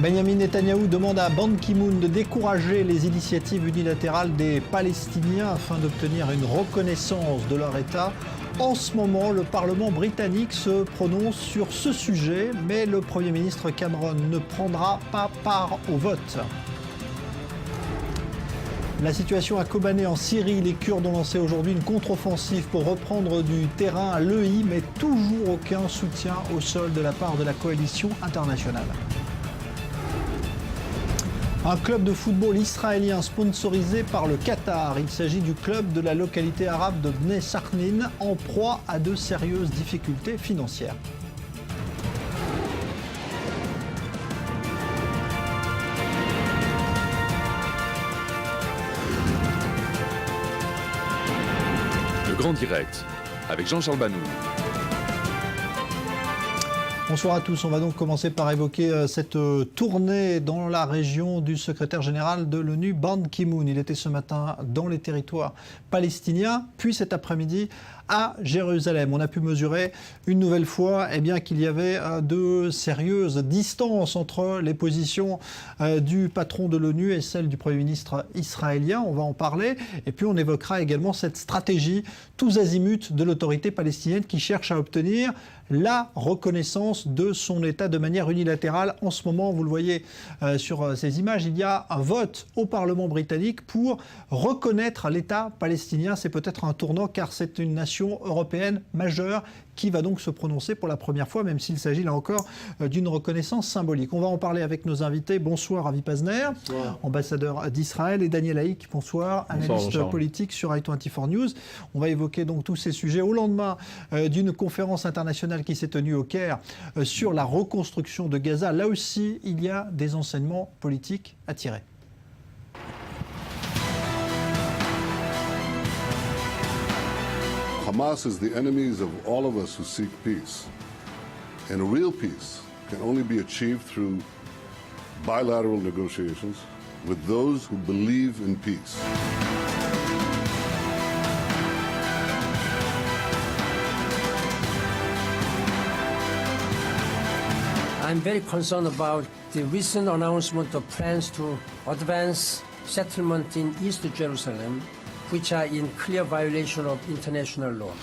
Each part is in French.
Benjamin Netanyahou demande à Ban Ki-moon de décourager les initiatives unilatérales des Palestiniens afin d'obtenir une reconnaissance de leur État. En ce moment, le Parlement britannique se prononce sur ce sujet, mais le Premier ministre Cameron ne prendra pas part au vote. La situation à Kobané en Syrie, les Kurdes ont lancé aujourd'hui une contre-offensive pour reprendre du terrain à l'EI, mais toujours aucun soutien au sol de la part de la coalition internationale. Un club de football israélien sponsorisé par le Qatar. Il s'agit du club de la localité arabe de Bnei Sakhnin, en proie à de sérieuses difficultés financières. Le Grand Direct, avec Jean-Charles Banou. Bonsoir à tous. On va donc commencer par évoquer cette tournée dans la région du secrétaire général de l'ONU, Ban Ki-moon. Il était ce matin dans les territoires palestiniens, puis cet après-midi à Jérusalem. On a pu mesurer une nouvelle fois qu'il y avait de sérieuses distances entre les positions du patron de l'ONU et celles du Premier ministre israélien. On va en parler. Et puis on évoquera également cette stratégie tous azimuts de l'autorité palestinienne qui cherche à obtenir la reconnaissance de son État de manière unilatérale. En ce moment, vous le voyez sur ces images, il y a un vote au Parlement britannique pour reconnaître l'État palestinien. C'est peut-être un tournant car c'est une nation européenne majeure qui va donc se prononcer pour la première fois, même s'il s'agit là encore d'une reconnaissance symbolique. On va en parler avec nos invités. Bonsoir Avi Pazner, ambassadeur d'Israël, et Daniel Haïk, bonsoir, analyste politique sur i24 News. On va évoquer donc tous ces sujets au lendemain d'une conférence internationale qui s'est tenue au Caire sur la reconstruction de Gaza. Là aussi, il y a des enseignements politiques à tirer. Hamas is the enemies of all of us who seek peace. And a real peace can only be achieved through bilateral negotiations with those who believe in peace. I'm very concerned about the recent announcement of plans to advance settlement in East Jerusalem, which are in clear violation of international law.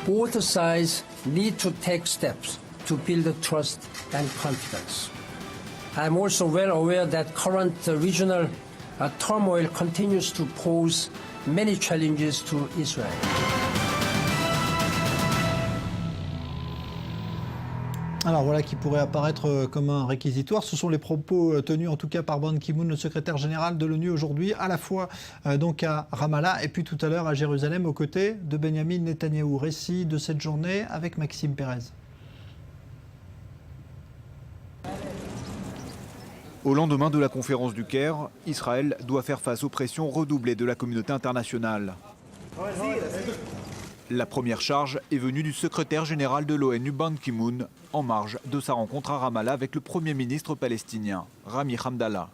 Both sides need to take steps to build trust and confidence. I'm also well aware that current regional turmoil continues to pose many challenges to Israel. Alors voilà qui pourrait apparaître comme un réquisitoire. Ce sont les propos tenus en tout cas par Ban Ki-moon, le secrétaire général de l'ONU aujourd'hui, à la fois donc à Ramallah et puis tout à l'heure à Jérusalem aux côtés de Benjamin Netanyahou. Récit de cette journée avec Maxime Pérez. Au lendemain de la conférence du Caire, Israël doit faire face aux pressions redoublées de la communauté internationale. La première charge est venue du secrétaire général de l'ONU, Ban Ki-moon, en marge de sa rencontre à Ramallah avec le Premier ministre palestinien, Rami Hamdallah.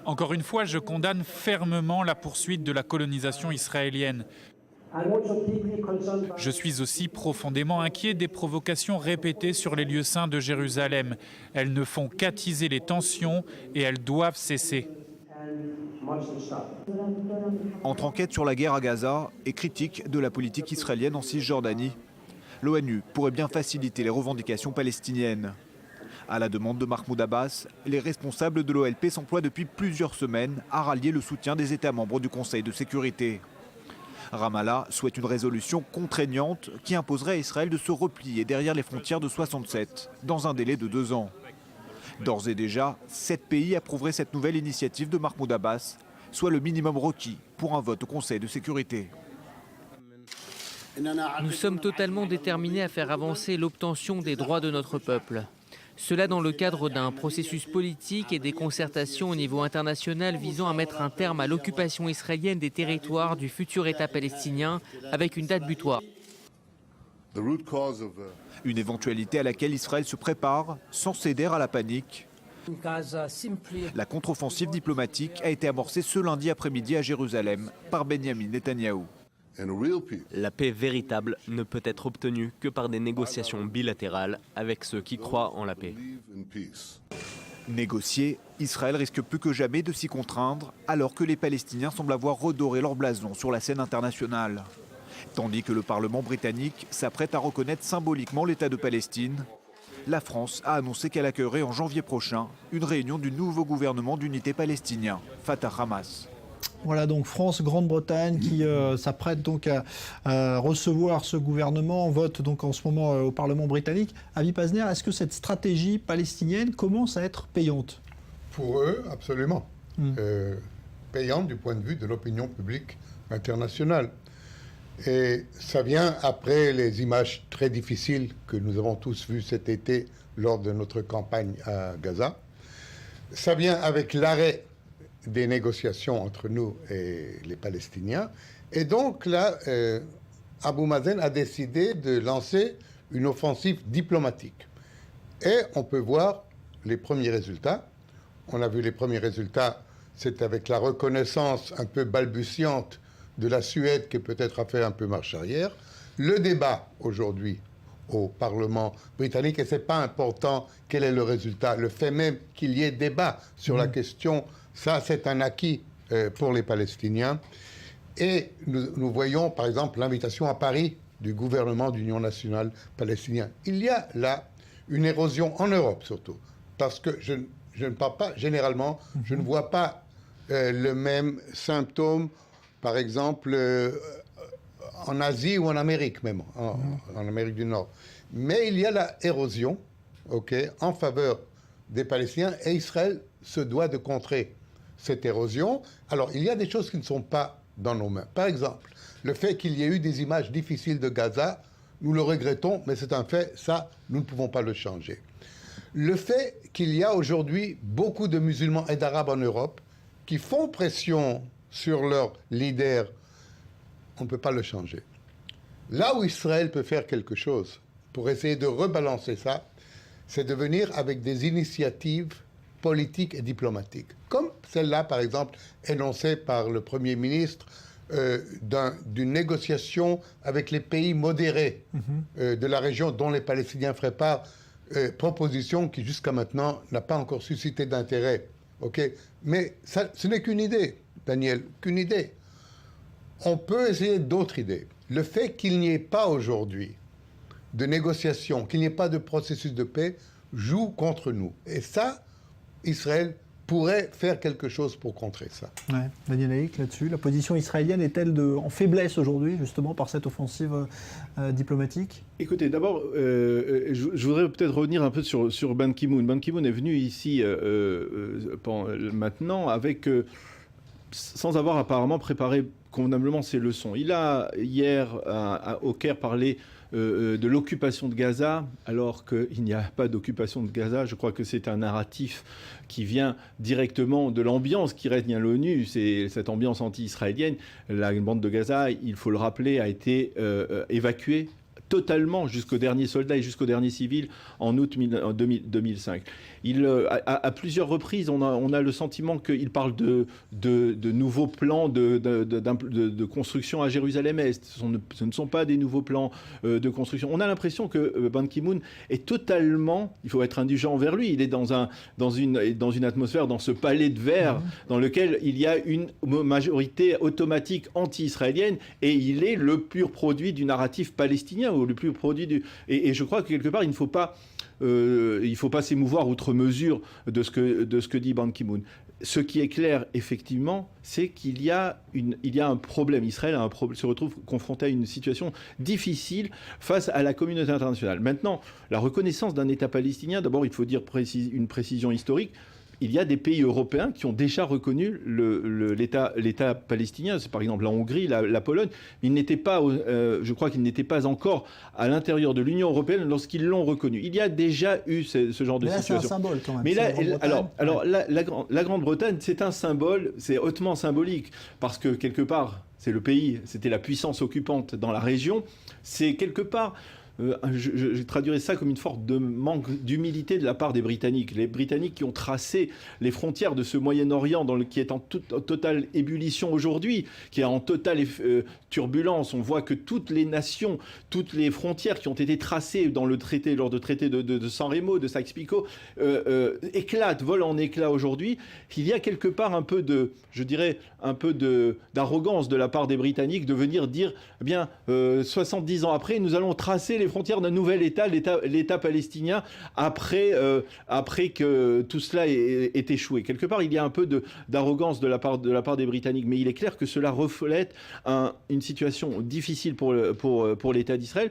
Encore une fois, je condamne fermement la poursuite de la colonisation israélienne. Je suis aussi profondément inquiet des provocations répétées sur les lieux saints de Jérusalem. Elles ne font qu'attiser les tensions et elles doivent cesser. Entre enquête sur la guerre à Gaza et critique de la politique israélienne en Cisjordanie, l'ONU pourrait bien faciliter les revendications palestiniennes. À la demande de Mahmoud Abbas, les responsables de l'OLP s'emploient depuis plusieurs semaines à rallier le soutien des États membres du Conseil de sécurité. Ramallah souhaite une résolution contraignante qui imposerait à Israël de se replier derrière les frontières de 67 dans un délai de 2 ans. D'ores et déjà, 7 pays approuveraient cette nouvelle initiative de Mahmoud Abbas, soit le minimum requis pour un vote au Conseil de sécurité. Nous sommes totalement déterminés à faire avancer l'obtention des droits de notre peuple. Cela dans le cadre d'un processus politique et des concertations au niveau international visant à mettre un terme à l'occupation israélienne des territoires du futur État palestinien avec une date butoir. Une éventualité à laquelle Israël se prépare sans céder à la panique. La contre-offensive diplomatique a été amorcée ce lundi après-midi à Jérusalem par Benjamin Netanyahou. And a real peace La paix véritable ne peut être obtenue que par des négociations bilatérales avec ceux qui croient en la paix. believe in peace. Négocier, Israël risque plus que jamais de s'y contraindre, alors que les Palestiniens semblent avoir redoré leur blason sur la scène internationale. Tandis que le Parlement britannique s'apprête à reconnaître symboliquement l'État de Palestine, la France a annoncé qu'elle accueillerait en janvier prochain une réunion du nouveau gouvernement d'unité palestinien, Fatah-Hamas. Voilà donc France, Grande-Bretagne qui s'apprête donc à recevoir ce gouvernement. On vote donc en ce moment au Parlement britannique. Avi Pazner, est-ce que cette stratégie palestinienne commence à être payante? Pour eux, absolument. Payante du point de vue de l'opinion publique internationale. Et ça vient après les images très difficiles que nous avons tous vues cet été lors de notre campagne à Gaza. Ça vient avec l'arrêt des négociations entre nous et les Palestiniens. Et donc là, Abou Mazen a décidé de lancer une offensive diplomatique. Et on peut voir les premiers résultats. On a vu les premiers résultats, c'est avec la reconnaissance un peu balbutiante de la Suède qui peut-être a fait un peu marche arrière. Le débat aujourd'hui au Parlement britannique, et ce n'est pas important quel est le résultat, le fait même qu'il y ait débat sur la question, ça c'est un acquis pour les Palestiniens. Et nous voyons par exemple l'invitation à Paris du gouvernement d'Union nationale palestinien. Il y a là une érosion en Europe surtout, parce que je ne parle pas généralement, je ne vois pas le même symptôme par exemple en Asie ou en Amérique même, en Amérique du Nord. Mais il y a la érosion en faveur des Palestiniens et Israël se doit de contrer cette érosion. Alors il y a des choses qui ne sont pas dans nos mains. Par exemple, le fait qu'il y ait eu des images difficiles de Gaza, nous le regrettons, mais c'est un fait, ça, nous ne pouvons pas le changer. Le fait qu'il y a aujourd'hui beaucoup de musulmans et d'arabes en Europe qui font pression sur leurs leaders, on ne peut pas le changer. Là où Israël peut faire quelque chose pour essayer de rebalancer ça, c'est de venir avec des initiatives politiques et diplomatiques, comme celle-là, par exemple, énoncée par le Premier ministre d'une négociation avec les pays modérés de la région dont les Palestiniens feraient part, proposition qui jusqu'à maintenant n'a pas encore suscité d'intérêt. Mais ça, ce n'est qu'une idée, Daniel, qu'une idée. On peut essayer d'autres idées. Le fait qu'il n'y ait pas aujourd'hui de négociation, qu'il n'y ait pas de processus de paix, joue contre nous. Et ça, Israël pourrait faire quelque chose pour contrer ça. Ouais. Daniel Haïk, là-dessus, la position israélienne est-elle en faiblesse aujourd'hui, justement, par cette offensive diplomatique? Écoutez, d'abord, je voudrais peut-être revenir un peu sur Ban Ki-moon. Ban Ki-moon est venu ici maintenant avec, sans avoir apparemment préparé convenablement ses leçons. Il a hier au Caire parlé de l'occupation de Gaza, alors qu'il n'y a pas d'occupation de Gaza. Je crois que c'est un narratif qui vient directement de l'ambiance qui règne à l'ONU, c'est cette ambiance anti-israélienne. La bande de Gaza, il faut le rappeler, a été évacuée totalement jusqu'au dernier soldat et jusqu'au dernier civil en août 2005. À plusieurs reprises, on a le sentiment qu'il parle de nouveaux plans de construction à Jérusalem-Est. Ce ne sont pas des nouveaux plans de construction. On a l'impression que Ban Ki-moon est totalement, il faut être indulgent envers lui, il est dans une atmosphère, dans ce palais de verre dans lequel il y a une majorité automatique anti-israélienne et il est le pur produit du narratif palestinien ou le plus produit du... Et je crois que quelque part, il ne faut pas s'émouvoir outre mesure de ce que dit Ban Ki-moon. Ce qui est clair, effectivement, c'est qu'il y a un problème. Israël se retrouve confronté à une situation difficile face à la communauté internationale. Maintenant, la reconnaissance d'un État palestinien, d'abord, il faut dire une précision historique. Il y a des pays européens qui ont déjà reconnu l'État palestinien. C'est par exemple la Hongrie, la Pologne. Je crois qu'ils n'étaient pas encore à l'intérieur de l'Union européenne lorsqu'ils l'ont reconnu. Il y a déjà eu ce genre de situation. C'est un symbole quand même. Mais là, la Grande-Bretagne, c'est un symbole, c'est hautement symbolique. Parce que quelque part, c'est le pays, c'était la puissance occupante dans la région. C'est quelque part je traduirais ça comme une forme de manque d'humilité de la part des Britanniques. Les Britanniques qui ont tracé les frontières de ce Moyen-Orient qui est en totale ébullition aujourd'hui, qui est en totale turbulence. On voit que toutes les nations, toutes les frontières qui ont été tracées lors du traité de San Remo, de Sykes-Picot, éclatent, volent en éclats aujourd'hui. Il y a quelque part un peu d'arrogance de la part des Britanniques de venir dire, eh bien, 70 ans après, nous allons tracer les frontières d'un nouvel État, l'État palestinien, après que tout cela ait échoué. Quelque part, il y a un peu d'arrogance de la part des Britanniques, mais il est clair que cela reflète une situation difficile pour l'État d'Israël.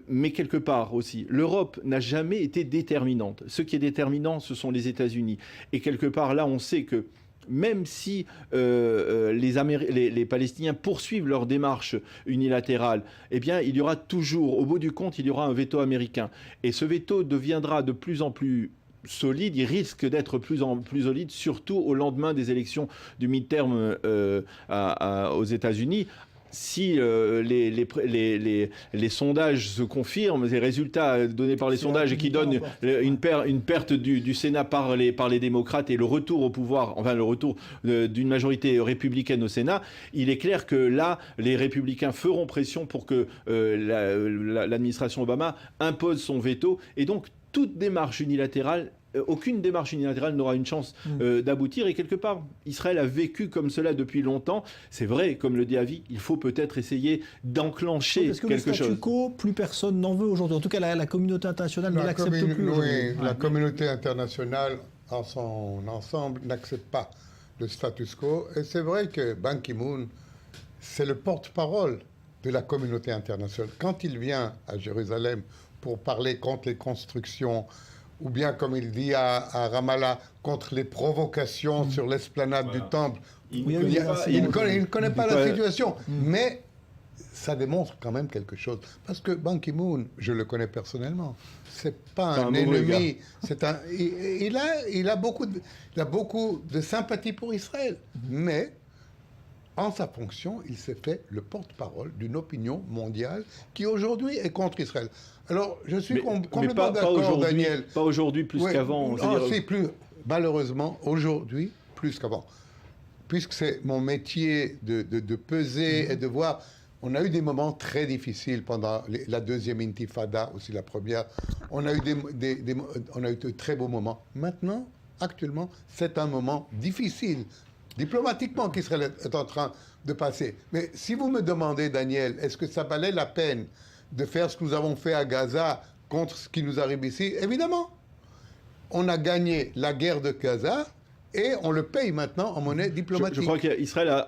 Mais quelque part aussi, l'Europe n'a jamais été déterminante. Ce qui est déterminant, ce sont les États-Unis. Et quelque part, là, on sait que même si les Palestiniens poursuivent leur démarche unilatérale, eh bien, il y aura toujours, au bout du compte, il y aura un veto américain. Et ce veto deviendra de plus en plus solide, il risque d'être plus en plus solide, surtout au lendemain des élections du midterm aux États-Unis. Si les sondages se confirment, les résultats donnés par les sondages et qui donnent une perte du Sénat par les démocrates et le retour au pouvoir, enfin le retour d'une majorité républicaine au Sénat, il est clair que là, les républicains feront pression pour que l'administration Obama impose son veto. Et donc, toute démarche unilatérale, aucune démarche unilatérale n'aura une chance d'aboutir. Et quelque part, Israël a vécu comme cela depuis longtemps. C'est vrai, comme le dit Avi, il faut peut-être essayer d'enclencher quelque chose. Parce que le statu quo, plus personne n'en veut aujourd'hui. En tout cas, la communauté internationale ne l'accepte plus aujourd'hui. Oui, la communauté internationale, en son ensemble, n'accepte pas le status quo. Et c'est vrai que Ban Ki-moon, c'est le porte-parole de la communauté internationale. Quand il vient à Jérusalem pour parler contre les constructions, ou bien, comme il dit à Ramallah, contre les provocations sur l'esplanade du Temple. Il ne connaît pas la situation. Mais ça démontre quand même quelque chose. Parce que Ban Ki-moon, je le connais personnellement, c'est pas un ennemi. Il a beaucoup de sympathie pour Israël. Mais en sa fonction, il s'est fait le porte-parole d'une opinion mondiale qui aujourd'hui est contre Israël. Alors, je suis complètement d'accord, Daniel. Pas aujourd'hui plus qu'avant. Malheureusement, aujourd'hui plus qu'avant. Puisque c'est mon métier de peser et de voir. On a eu des moments très difficiles pendant la deuxième intifada, aussi la première. On a eu de très beaux moments. Maintenant, actuellement, c'est un moment difficile, diplomatiquement, qu'Israël est en train de passer. Mais si vous me demandez, Daniel, est-ce que ça valait la peine de faire ce que nous avons fait à Gaza contre ce qui nous arrive ici? Évidemment. On a gagné la guerre de Gaza et on le paye maintenant en monnaie diplomatique. Je crois qu'Israël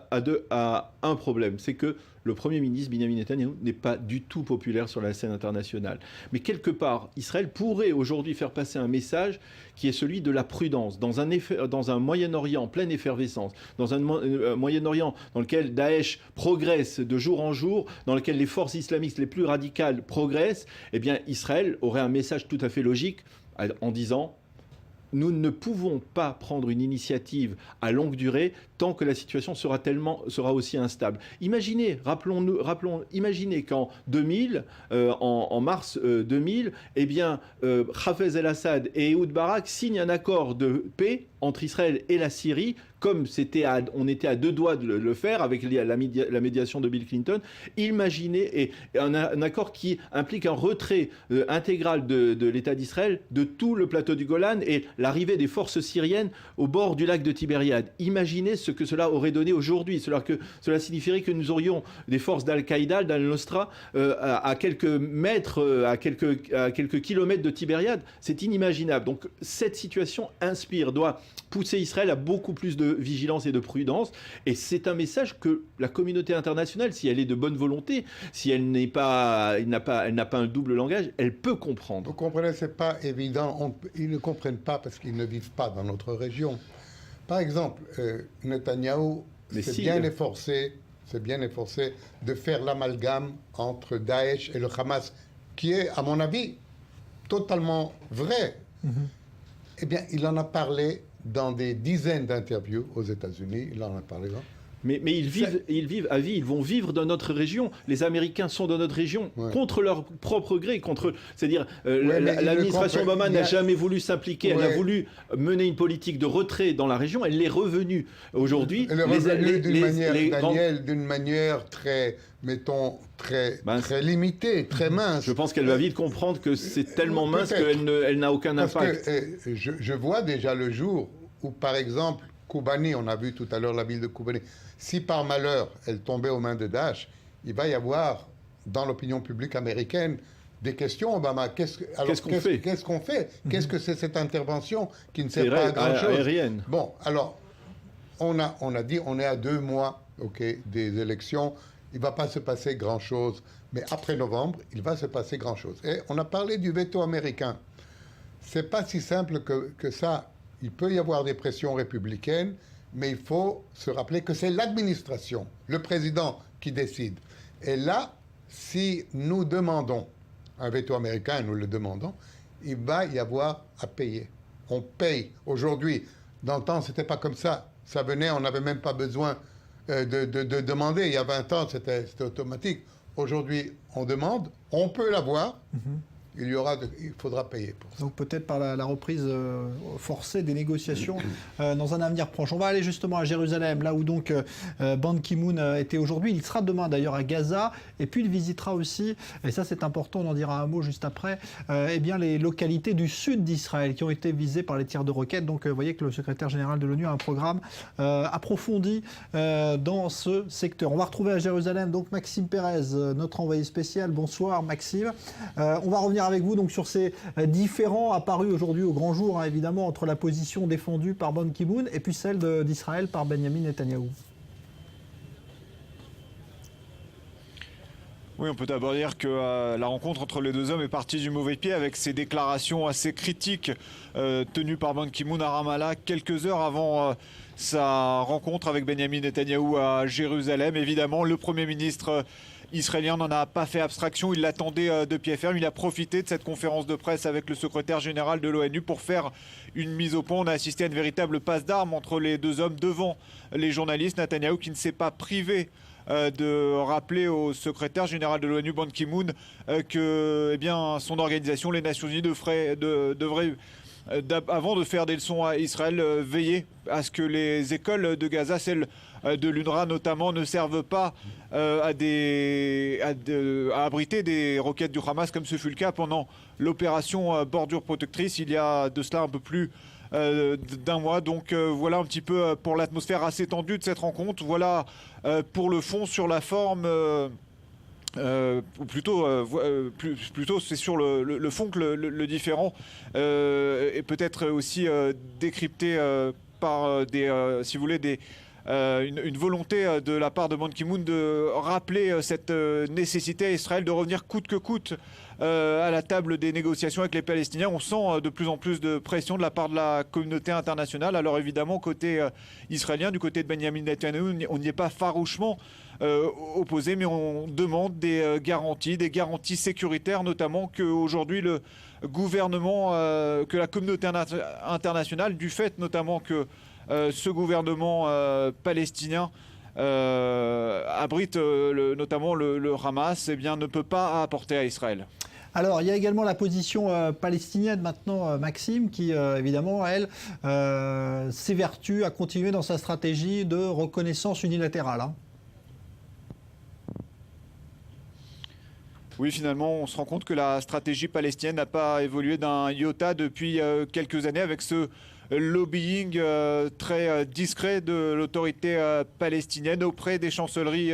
a un problème, c'est que le Premier ministre Benjamin Netanyahu n'est pas du tout populaire sur la scène internationale. Mais quelque part, Israël pourrait aujourd'hui faire passer un message qui est celui de la prudence. Dans un Moyen-Orient en pleine effervescence, dans un Moyen-Orient dans lequel Daesh progresse de jour en jour, dans lequel les forces islamistes les plus radicales progressent, eh bien Israël aurait un message tout à fait logique en disant: nous ne pouvons pas prendre une initiative à longue durée tant que la situation sera aussi instable. Imaginez, imaginez qu'en 2000, en mars 2000, eh bien, Hafez el-Assad et Ehud Barak signent un accord de paix entre Israël et la Syrie, comme on était à deux doigts de le faire avec la médiation de Bill Clinton. Imaginez un accord qui implique un retrait intégral de l'État d'Israël de tout le plateau du Golan et l'arrivée des forces syriennes au bord du lac de Tibériade. Imaginez ce que cela aurait donné aujourd'hui. Cela signifierait que nous aurions des forces d'Al-Qaïda, d'Al-Nosra, à quelques mètres, à quelques kilomètres de Tibériade. C'est inimaginable. Donc cette situation doit pousser Israël à beaucoup plus de vigilance et de prudence. Et c'est un message que la communauté internationale, si elle est de bonne volonté, si elle n'a pas un double langage, elle peut comprendre. Vous comprenez, c'est pas évident. Ils ne comprennent pas parce qu'ils ne vivent pas dans notre région. Par exemple, Netanyahou s'est bien efforcé de faire l'amalgame entre Daesh et le Hamas, qui est, à mon avis, totalement vrai. Eh bien, il en a parlé dans des dizaines d'interviews aux États-Unis. Il en a parlé là. Mais ils vivent à vie, ils vont vivre dans notre région. Les Américains sont dans notre région contre leur propre gré. C'est-à-dire, l'administration Obama n'a jamais voulu s'impliquer, elle a voulu mener une politique de retrait dans la région, elle est revenue. Aujourd'hui, elle est revenue d'une manière très, mettons, très limitée, très mince. Je pense qu'elle va vite comprendre que c'est tellement mince qu'elle n'a aucun impact. Parce que, je vois déjà le jour où, par exemple, Kobani, on a vu tout à l'heure la ville de Kobani, si par malheur elle tombait aux mains de Daesh, il va y avoir dans l'opinion publique américaine des questions. Obama, qu'est-ce qu'on fait? Qu'est-ce que c'est cette intervention qui ne sert pas à grand-chose? Aérienne. Bon, alors, on a dit, on est à 2 mois des élections, il ne va pas se passer grand-chose, mais après novembre, il va se passer grand-chose. Et on a parlé du veto américain. C'est pas si simple que ça. Il peut y avoir des pressions républicaines, mais il faut se rappeler que c'est l'administration, le président qui décide. Et là, si nous demandons un veto américain, et nous le demandons, il va y avoir à payer. On paye. Aujourd'hui, dans le temps, ce n'était pas comme ça. Ça venait, on n'avait même pas besoin de demander. Il y a 20 ans, c'était automatique. Aujourd'hui, on demande, on peut l'avoir. Il faudra payer pour ça. Donc peut-être par la reprise forcée des négociations dans un avenir proche. On va aller justement à Jérusalem, là où donc Ban Ki-moon était aujourd'hui. Il sera demain d'ailleurs à Gaza, et puis il visitera aussi, et ça c'est important, on en dira un mot juste après, eh bien les localités du sud d'Israël qui ont été visées par les tirs de roquettes. Donc vous voyez que le secrétaire général de l'ONU a un programme approfondi dans ce secteur. On va retrouver à Jérusalem donc Maxime Pérez, notre envoyé spécial. Bonsoir Maxime. On va revenir avec vous donc sur ces différends apparus aujourd'hui au grand jour, évidemment, entre la position défendue par Ban Ki-moon et puis celle d'Israël par Benjamin Netanyahou. Oui, on peut d'abord dire que la rencontre entre les deux hommes est partie du mauvais pied avec ces déclarations assez critiques tenues par Ban Ki-moon à Ramallah quelques heures avant sa rencontre avec Benjamin Netanyahou à Jérusalem. Évidemment, le Premier ministre israélien n'en a pas fait abstraction, il l'attendait de pied ferme, il a profité de cette conférence de presse avec le secrétaire général de l'ONU pour faire une mise au point. On a assisté à une véritable passe d'armes entre les deux hommes devant les journalistes. Netanyahou qui ne s'est pas privé de rappeler au secrétaire général de l'ONU, Ban Ki-moon, que son organisation, les Nations Unies, devrait avant de faire des leçons à Israël, veiller à ce que les écoles de Gaza, celles de l'UNRWA notamment, ne servent pas à abriter des roquettes du Hamas, comme ce fut le cas pendant l'opération Bordure Protectrice, il y a de cela un peu plus d'un mois. Donc voilà un petit peu pour l'atmosphère assez tendue de cette rencontre. Voilà pour le fond. Sur la forme... plutôt c'est sur le fond que le différend est peut-être aussi décrypté par si vous voulez, une volonté de la part de Ban Ki-moon de rappeler cette nécessité à Israël de revenir coûte que coûte à la table des négociations avec les Palestiniens. On sent de plus en plus de pression de la part de la communauté internationale. Alors évidemment, côté israélien, du côté de Benjamin Netanyahou, on n'y est pas farouchement opposé, mais on demande des garanties sécuritaires, notamment qu'aujourd'hui le gouvernement, que la communauté internationale, du fait notamment que ce gouvernement palestinien abrite notamment le Hamas, ne peut pas apporter à Israël. Alors, il y a également la position palestinienne maintenant, Maxime, qui évidemment, elle, s'évertue à continuer dans sa stratégie de reconnaissance unilatérale. Oui, finalement, on se rend compte que la stratégie palestinienne n'a pas évolué d'un iota depuis quelques années, avec ce lobbying très discret de l'autorité palestinienne auprès des chancelleries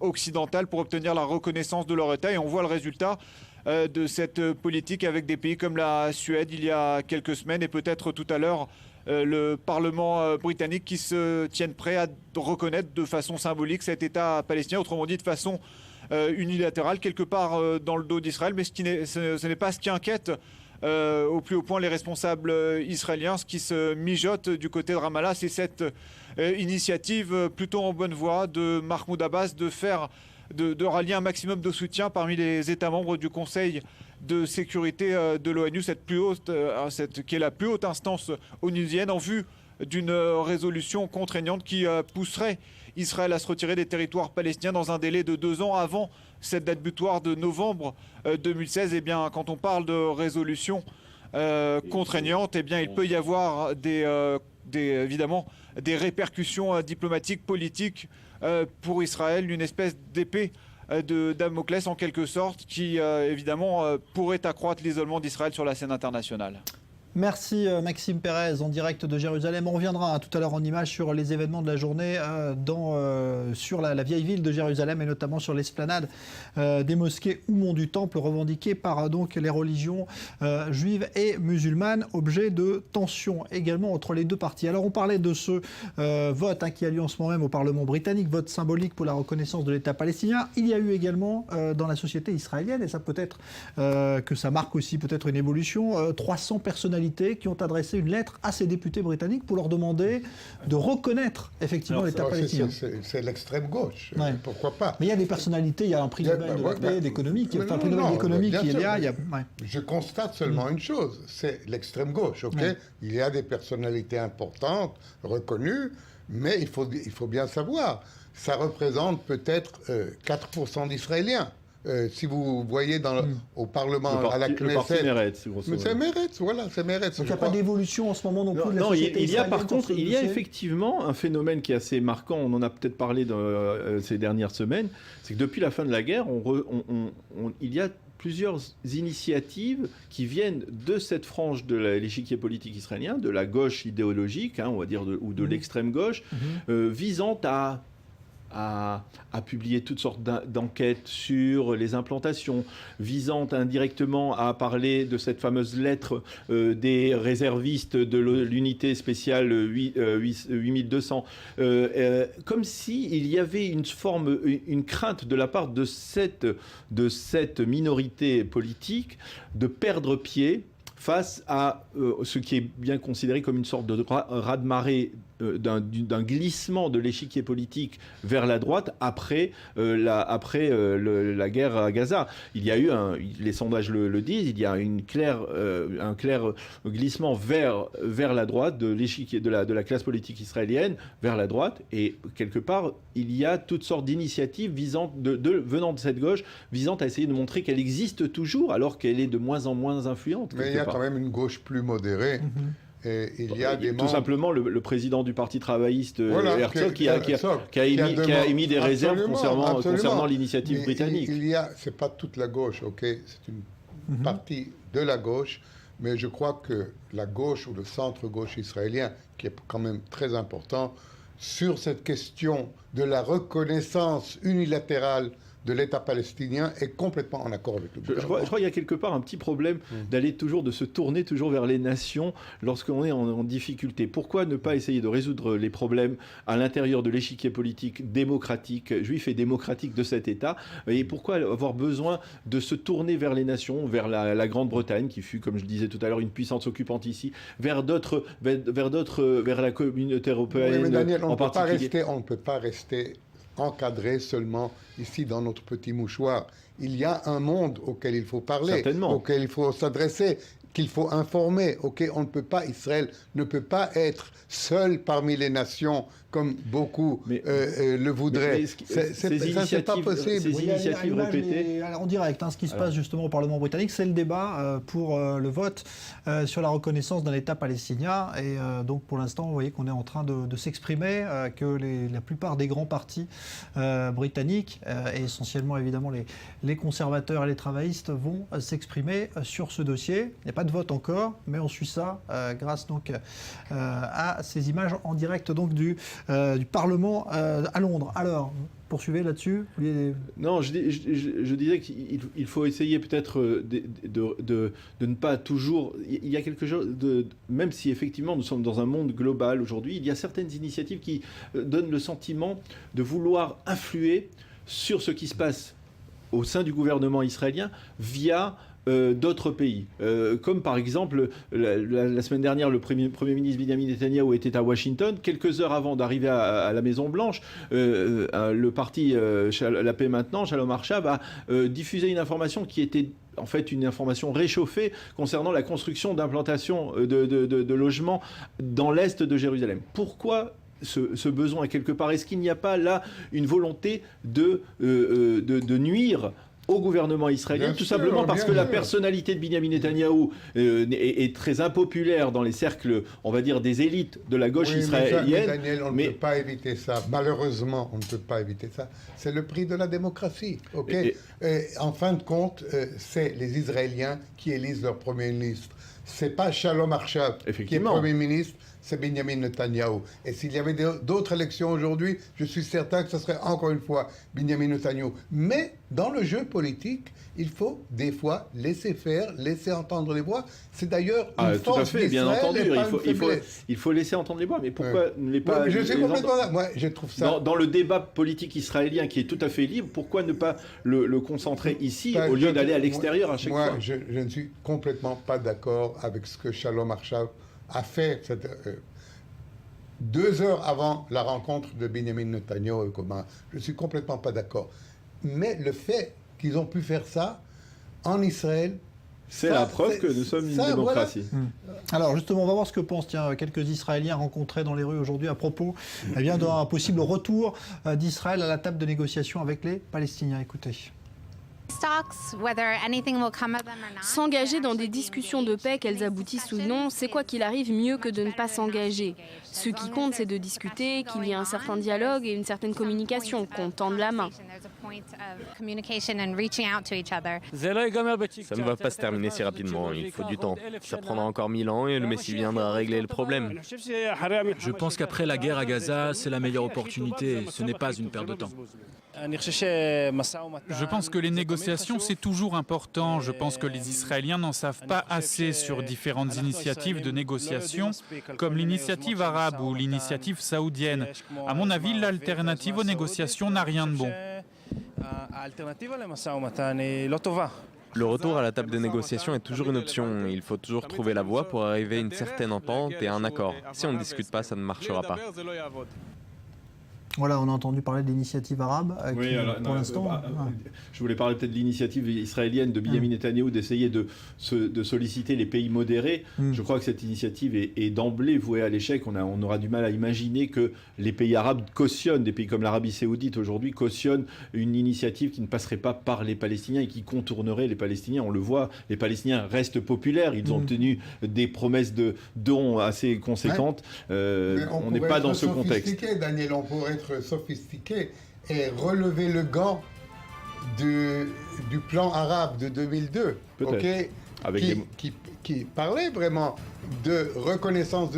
occidentales pour obtenir la reconnaissance de leur État. Et on voit le résultat de cette politique avec des pays comme la Suède il y a quelques semaines, et peut-être tout à l'heure le Parlement britannique qui se tiennent prêts à reconnaître de façon symbolique cet État palestinien, autrement dit de façon unilatérale, quelque part dans le dos d'Israël. Mais ce n'est pas ce qui inquiète au plus haut point les responsables israéliens. Ce qui se mijote du côté de Ramallah, c'est cette initiative plutôt en bonne voie de Mahmoud Abbas de rallier un maximum de soutien parmi les États membres du Conseil de sécurité de l'ONU, qui est la plus haute instance onusienne, en vue d'une résolution contraignante qui pousserait Israël à se retirer des territoires palestiniens dans un délai de 2 ans avant cette date butoir de novembre 2016. Eh bien, quand on parle de résolution contraignante, eh bien, il peut y avoir évidemment des répercussions diplomatiques, politiques pour Israël, une espèce d'épée de Damoclès en quelque sorte qui évidemment pourrait accroître l'isolement d'Israël sur la scène internationale. Merci Maxime Pérez en direct de Jérusalem. On reviendra tout à l'heure en images sur les événements de la journée sur la vieille ville de Jérusalem et notamment sur l'esplanade des mosquées ou mont du Temple revendiquées par donc les religions juives et musulmanes, objet de tensions également entre les deux parties. Alors on parlait de ce vote qui a lieu en ce moment même au Parlement britannique, vote symbolique pour la reconnaissance de l'État palestinien. Il y a eu également dans la société israélienne, et ça peut-être que ça marque aussi peut-être une évolution, 300 personnalités qui ont adressé une lettre à ces députés britanniques pour leur demander de reconnaître effectivement l'État palestinien. C'est l'extrême gauche, ouais. Pourquoi pas? Mais il y a des personnalités, il y a un prix Nobel de la paix, d'économie, un prix Nobel d'économie qui est là. Ouais. Je constate seulement une chose, c'est l'extrême gauche. Okay, il y a des personnalités importantes, reconnues, mais il faut bien savoir, ça représente peut-être 4% d'Israéliens. Si vous voyez au Parlement, à la Knesset... C'est Meretz, grosso modo. C'est Meretz, voilà, c'est Meretz. Donc il n'y a pas d'évolution en ce moment non plus de la non, société il y a par israélienne contre, il y a effectivement un phénomène qui est assez marquant, on en a peut-être parlé dans ces dernières semaines, c'est que depuis la fin de la guerre, il y a plusieurs initiatives qui viennent de cette frange de l'échiquier politique israélien, de la gauche idéologique, on va dire, ou de l'extrême gauche, visant à publier toutes sortes d'enquêtes sur les implantations, visant indirectement à parler de cette fameuse lettre des réservistes de l'unité spéciale 8200, comme s'il y avait une crainte de la part de cette minorité politique de perdre pied face à ce qui est bien considéré comme une sorte de raz-de-marée d'un glissement de l'échiquier politique vers la droite après la guerre à Gaza. Il y a eu, les sondages le disent, il y a un clair glissement vers la droite de l'échiquier de la classe politique israélienne vers la droite, et quelque part il y a toutes sortes d'initiatives venant de cette gauche visant à essayer de montrer qu'elle existe toujours alors qu'elle est de moins en moins influente. Mais il y a quand même une gauche plus modérée. Et il y a des membres... Tout simplement, le président du Parti travailliste, Herzog, qui a émis des réserves concernant l'initiative britannique. C'est pas toute la gauche, c'est une partie de la gauche, mais je crois que la gauche ou le centre-gauche israélien, qui est quand même très important, sur cette question de la reconnaissance unilatérale de l'État palestinien est complètement en accord avec le gouvernement. Je crois qu'il y a quelque part un petit problème de se tourner toujours vers les nations lorsqu'on est en difficulté. Pourquoi ne pas essayer de résoudre les problèmes à l'intérieur de l'échiquier politique démocratique, juif et démocratique de cet État? Et pourquoi avoir besoin de se tourner vers les nations, vers la Grande-Bretagne, qui fut, comme je disais tout à l'heure, une puissance occupante ici, vers la communauté européenne, oui, mais Daniel, en particulier. On ne peut pas rester encadré seulement ici dans notre petit mouchoir. Il y a un monde auquel il faut parler, auquel il faut s'adresser, qu'il faut informer. On ne peut pas, Israël ne peut pas être seul parmi les nations comme beaucoup le voudraient. C'est pas possible. Ces initiatives répétées. En direct, ce qui se passe justement au Parlement britannique, c'est le débat pour le vote sur la reconnaissance d'un État palestinien. Et donc pour l'instant, vous voyez qu'on est en train de s'exprimer, que la plupart des grands partis britanniques, et essentiellement évidemment les conservateurs et les travaillistes, vont s'exprimer sur ce dossier. Il n'y a pas de vote encore, mais on suit ça grâce donc à ces images en direct donc du Parlement à Londres. Alors, poursuivez là-dessus. Non, je disais qu'il faut essayer peut-être de ne pas toujours... Il y a quelque chose même si effectivement nous sommes dans un monde global aujourd'hui, il y a certaines initiatives qui donnent le sentiment de vouloir influer sur ce qui se passe au sein du gouvernement israélien via d'autres pays. Comme par exemple, la semaine dernière, le Premier ministre Benjamin Netanyahou était à Washington. Quelques heures avant d'arriver à la Maison-Blanche, le parti La Paix Maintenant, Shalom Arshab, a diffusé une information qui était en fait une information réchauffée concernant la construction d'implantations de logements dans l'est de Jérusalem. Pourquoi ce besoin quelque part? Est-ce qu'il n'y a pas là une volonté de nuire au gouvernement israélien, tout simplement parce que la personnalité de Benjamin Netanyahou est très impopulaire dans les cercles, on va dire, des élites de la gauche israélienne. Mais Daniel, on ne peut pas éviter ça. Malheureusement, on ne peut pas éviter ça. C'est le prix de la démocratie. Okay, en fin de compte, c'est les Israéliens qui élisent leur Premier ministre. C'est pas Shalom Arshab qui est Premier ministre, c'est Benjamin Netanyahou. Et s'il y avait d'autres élections aujourd'hui, je suis certain que ce serait encore une fois Benjamin Netanyahou. Mais dans le jeu politique, il faut des fois laisser faire, laisser entendre les voix. C'est d'ailleurs une force d'Israël, bien entendu. Il faut laisser entendre les voix. Mais pourquoi ne les pas... Je suis complètement là. Moi, je trouve ça... Dans le débat politique israélien qui est tout à fait libre, pourquoi ne pas le concentrer ici au lieu d'aller à l'extérieur à chaque fois? Je ne suis complètement pas d'accord avec ce que Shalom Arshab a fait 2 heures avant la rencontre de Benjamin Netanyahou et Coman. Je ne suis complètement pas d'accord. Mais le fait qu'ils ont pu faire ça en Israël, c'est la preuve que nous sommes une démocratie. Voilà. Alors justement, on va voir ce que pensent quelques Israéliens rencontrés dans les rues aujourd'hui à propos d'un possible retour d'Israël à la table de négociation avec les Palestiniens. Écoutez. S'engager dans des discussions de paix, qu'elles aboutissent ou non, c'est quoi qu'il arrive mieux que de ne pas s'engager. Ce qui compte, c'est de discuter, qu'il y ait un certain dialogue et une certaine communication, qu'on tende la main. Ça ne va pas se terminer si rapidement, il faut du temps. Ça prendra encore 1000 ans et le Messie viendra régler le problème. Je pense qu'après la guerre à Gaza, c'est la meilleure opportunité, ce n'est pas une perte de temps. Je pense que les négociations, c'est toujours important. Je pense que les Israéliens n'en savent pas assez sur différentes initiatives de négociation, comme l'initiative arabe ou l'initiative saoudienne. À mon avis, l'alternative aux négociations n'a rien de bon. Le retour à la table de négociation est toujours une option. Il faut toujours trouver la voie pour arriver à une certaine entente et à un accord. Si on ne discute pas, ça ne marchera pas. Voilà, on a entendu parler de l'initiative arabe, pour l'instant... Je voulais parler peut-être de l'initiative israélienne de Benjamin Netanyahou d'essayer de solliciter les pays modérés. Je crois que cette initiative est d'emblée vouée à l'échec. On aura du mal à imaginer que les pays arabes cautionnent, des pays comme l'Arabie Saoudite aujourd'hui, cautionnent une initiative qui ne passerait pas par les Palestiniens et qui contournerait les Palestiniens. On le voit, les Palestiniens restent populaires. Ils ont obtenu des promesses de dons assez conséquentes. On n'est pas dans ce contexte. Daniel, on pourrait être sophistiqué et relever le gant du plan arabe de 2002, qui parlait vraiment de reconnaissance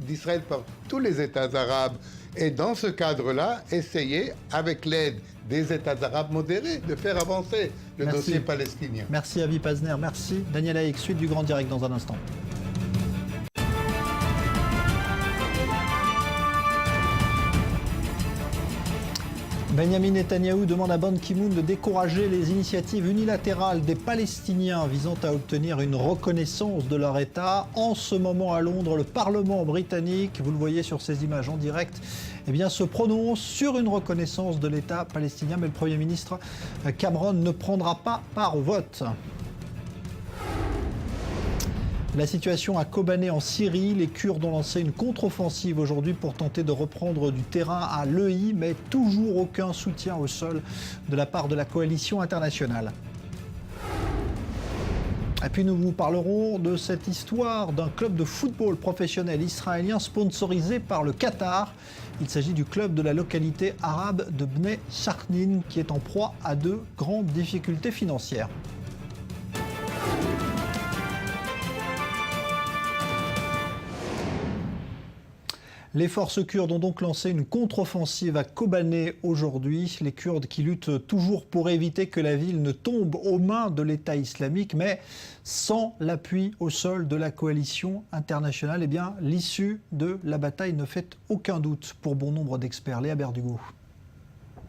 d'Israël par tous les États arabes. Et dans ce cadre-là, essayer, avec l'aide des États arabes modérés, de faire avancer le dossier palestinien. Merci Avi Pazner, merci Daniel Haïk, suite du Grand Direct dans un instant. Benjamin Netanyahou demande à Ban Ki-moon de décourager les initiatives unilatérales des Palestiniens visant à obtenir une reconnaissance de leur État. En ce moment à Londres, le Parlement britannique, vous le voyez sur ces images en direct, se prononce sur une reconnaissance de l'État palestinien, mais le Premier ministre Cameron ne prendra pas part au vote. La situation à Kobané en Syrie, les Kurdes ont lancé une contre-offensive aujourd'hui pour tenter de reprendre du terrain à l'EI, mais toujours aucun soutien au sol de la part de la coalition internationale. Et puis nous vous parlerons de cette histoire d'un club de football professionnel israélien sponsorisé par le Qatar. Il s'agit du club de la localité arabe de Bnei Sachnin qui est en proie à de grandes difficultés financières. Les forces kurdes ont donc lancé une contre-offensive à Kobané aujourd'hui. Les Kurdes qui luttent toujours pour éviter que la ville ne tombe aux mains de l'État islamique, mais sans l'appui au sol de la coalition internationale, l'issue de la bataille ne fait aucun doute pour bon nombre d'experts. Léa Berdugo.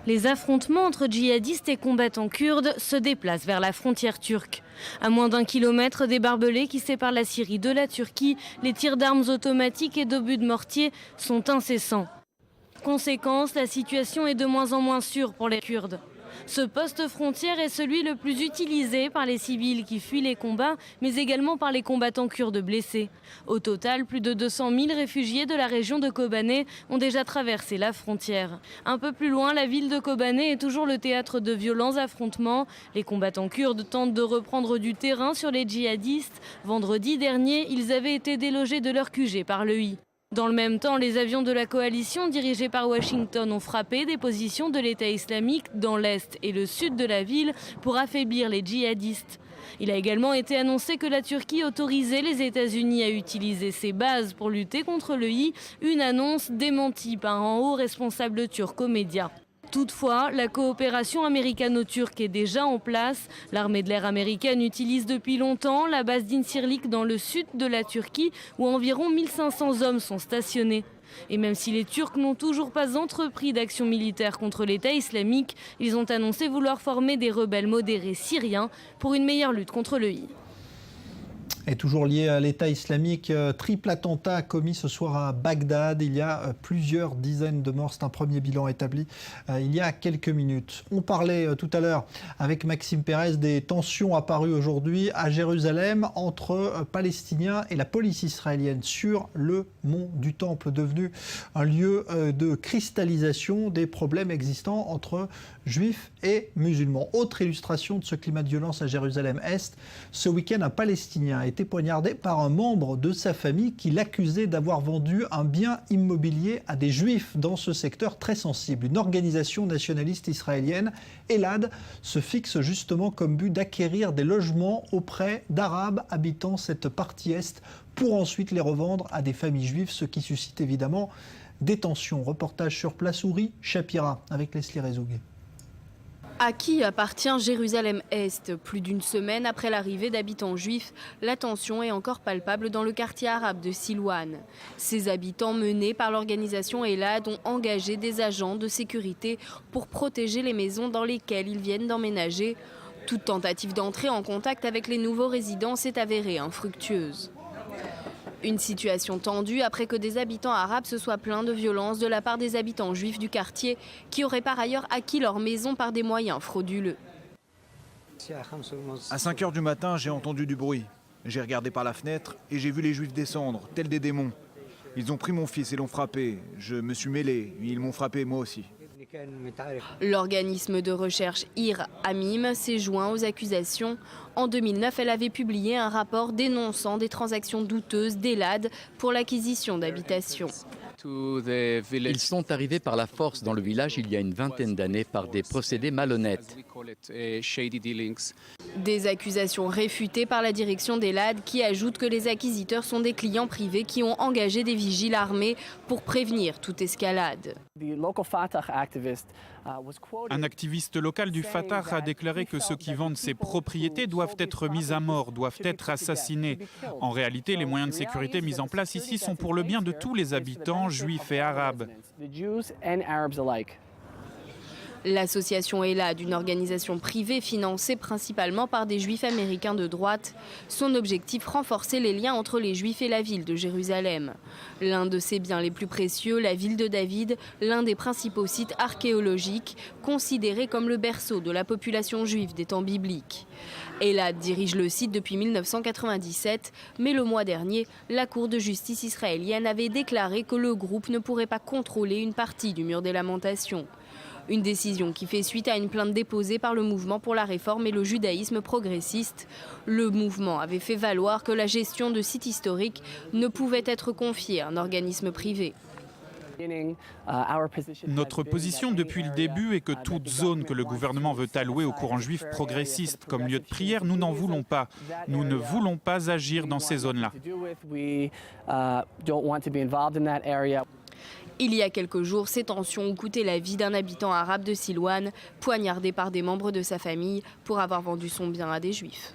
Les affrontements entre djihadistes et combattants kurdes se déplacent vers la frontière turque. À moins d'1 kilomètre des barbelés qui séparent la Syrie de la Turquie, les tirs d'armes automatiques et d'obus de mortier sont incessants. Conséquence, la situation est de moins en moins sûre pour les Kurdes. Ce poste frontière est celui le plus utilisé par les civils qui fuient les combats, mais également par les combattants kurdes blessés. Au total, plus de 200 000 réfugiés de la région de Kobané ont déjà traversé la frontière. Un peu plus loin, la ville de Kobané est toujours le théâtre de violents affrontements. Les combattants kurdes tentent de reprendre du terrain sur les djihadistes. Vendredi dernier, ils avaient été délogés de leur QG par l'EI. Dans le même temps, les avions de la coalition dirigés par Washington ont frappé des positions de l'État islamique dans l'est et le sud de la ville pour affaiblir les djihadistes. Il a également été annoncé que la Turquie autorisait les États-Unis à utiliser ses bases pour lutter contre l'EI, une annonce démentie par un haut responsable turc aux médias. Toutefois, la coopération américano-turque est déjà en place. L'armée de l'air américaine utilise depuis longtemps la base d'Incirlik dans le sud de la Turquie où environ 1500 hommes sont stationnés. Et même si les Turcs n'ont toujours pas entrepris d'action militaire contre l'État islamique, ils ont annoncé vouloir former des rebelles modérés syriens pour une meilleure lutte contre l'EI. Et toujours lié à l'État islamique, triple attentat commis ce soir à Bagdad. Il y a plusieurs dizaines de morts. C'est un premier bilan établi il y a quelques minutes. On parlait tout à l'heure avec Maxime Pérez des tensions apparues aujourd'hui à Jérusalem entre Palestiniens et la police israélienne sur le mont du Temple, devenu un lieu de cristallisation des problèmes existants entre juifs et musulmans. Autre illustration de ce climat de violence à Jérusalem-Est, ce week-end, un Palestinien a été poignardé par un membre de sa famille qui l'accusait d'avoir vendu un bien immobilier à des juifs dans ce secteur très sensible. Une organisation nationaliste israélienne, Elad, se fixe justement comme but d'acquérir des logements auprès d'Arabes habitant cette partie est pour ensuite les revendre à des familles juives, ce qui suscite évidemment des tensions. Reportage sur place Ouri Shapira avec Leslie Rezougué. À qui appartient Jérusalem-Est? Plus d'une semaine après l'arrivée d'habitants juifs, la tension est encore palpable dans le quartier arabe de Silouane. Ces habitants menés par l'organisation Elad ont engagé des agents de sécurité pour protéger les maisons dans lesquelles ils viennent d'emménager. Toute tentative d'entrer en contact avec les nouveaux résidents s'est avérée infructueuse. Une situation tendue après que des habitants arabes se soient plaints de violence de la part des habitants juifs du quartier qui auraient par ailleurs acquis leur maison par des moyens frauduleux. À 5 h du matin, j'ai entendu du bruit. J'ai regardé par la fenêtre et j'ai vu les juifs descendre, tels des démons. Ils ont pris mon fils et l'ont frappé. Je me suis mêlé, ils m'ont frappé moi aussi. L'organisme de recherche IR Amim s'est joint aux accusations. En 2009, elle avait publié un rapport dénonçant des transactions douteuses d'Elad pour l'acquisition d'habitations. Ils sont arrivés par la force dans le village il y a une vingtaine d'années par des procédés malhonnêtes. Des accusations réfutées par la direction d'Elad qui ajoute que les acquisiteurs sont des clients privés qui ont engagé des vigiles armés pour prévenir toute escalade. Un activiste local du Fatah a déclaré que ceux qui vendent ces propriétés doivent être mis à mort, doivent être assassinés. En réalité, les moyens de sécurité mis en place ici sont pour le bien de tous les habitants, juifs et arabes. L'association Elad, une organisation privée financée principalement par des juifs américains de droite, son objectif renforcer les liens entre les juifs et la ville de Jérusalem. L'un de ses biens les plus précieux, la ville de David, l'un des principaux sites archéologiques, considéré comme le berceau de la population juive des temps bibliques. Elad dirige le site depuis 1997, mais le mois dernier, la Cour de justice israélienne avait déclaré que le groupe ne pourrait pas contrôler une partie du mur des lamentations. Une décision qui fait suite à une plainte déposée par le mouvement pour la réforme et le judaïsme progressiste. Le mouvement avait fait valoir que la gestion de sites historiques ne pouvait être confiée à un organisme privé. Notre position depuis le début est que toute zone que le gouvernement veut allouer au courant juif progressiste comme lieu de prière, nous n'en voulons pas. Nous ne voulons pas agir dans ces zones-là. Il y a quelques jours, ces tensions ont coûté la vie d'un habitant arabe de Silouane, poignardé par des membres de sa famille pour avoir vendu son bien à des juifs.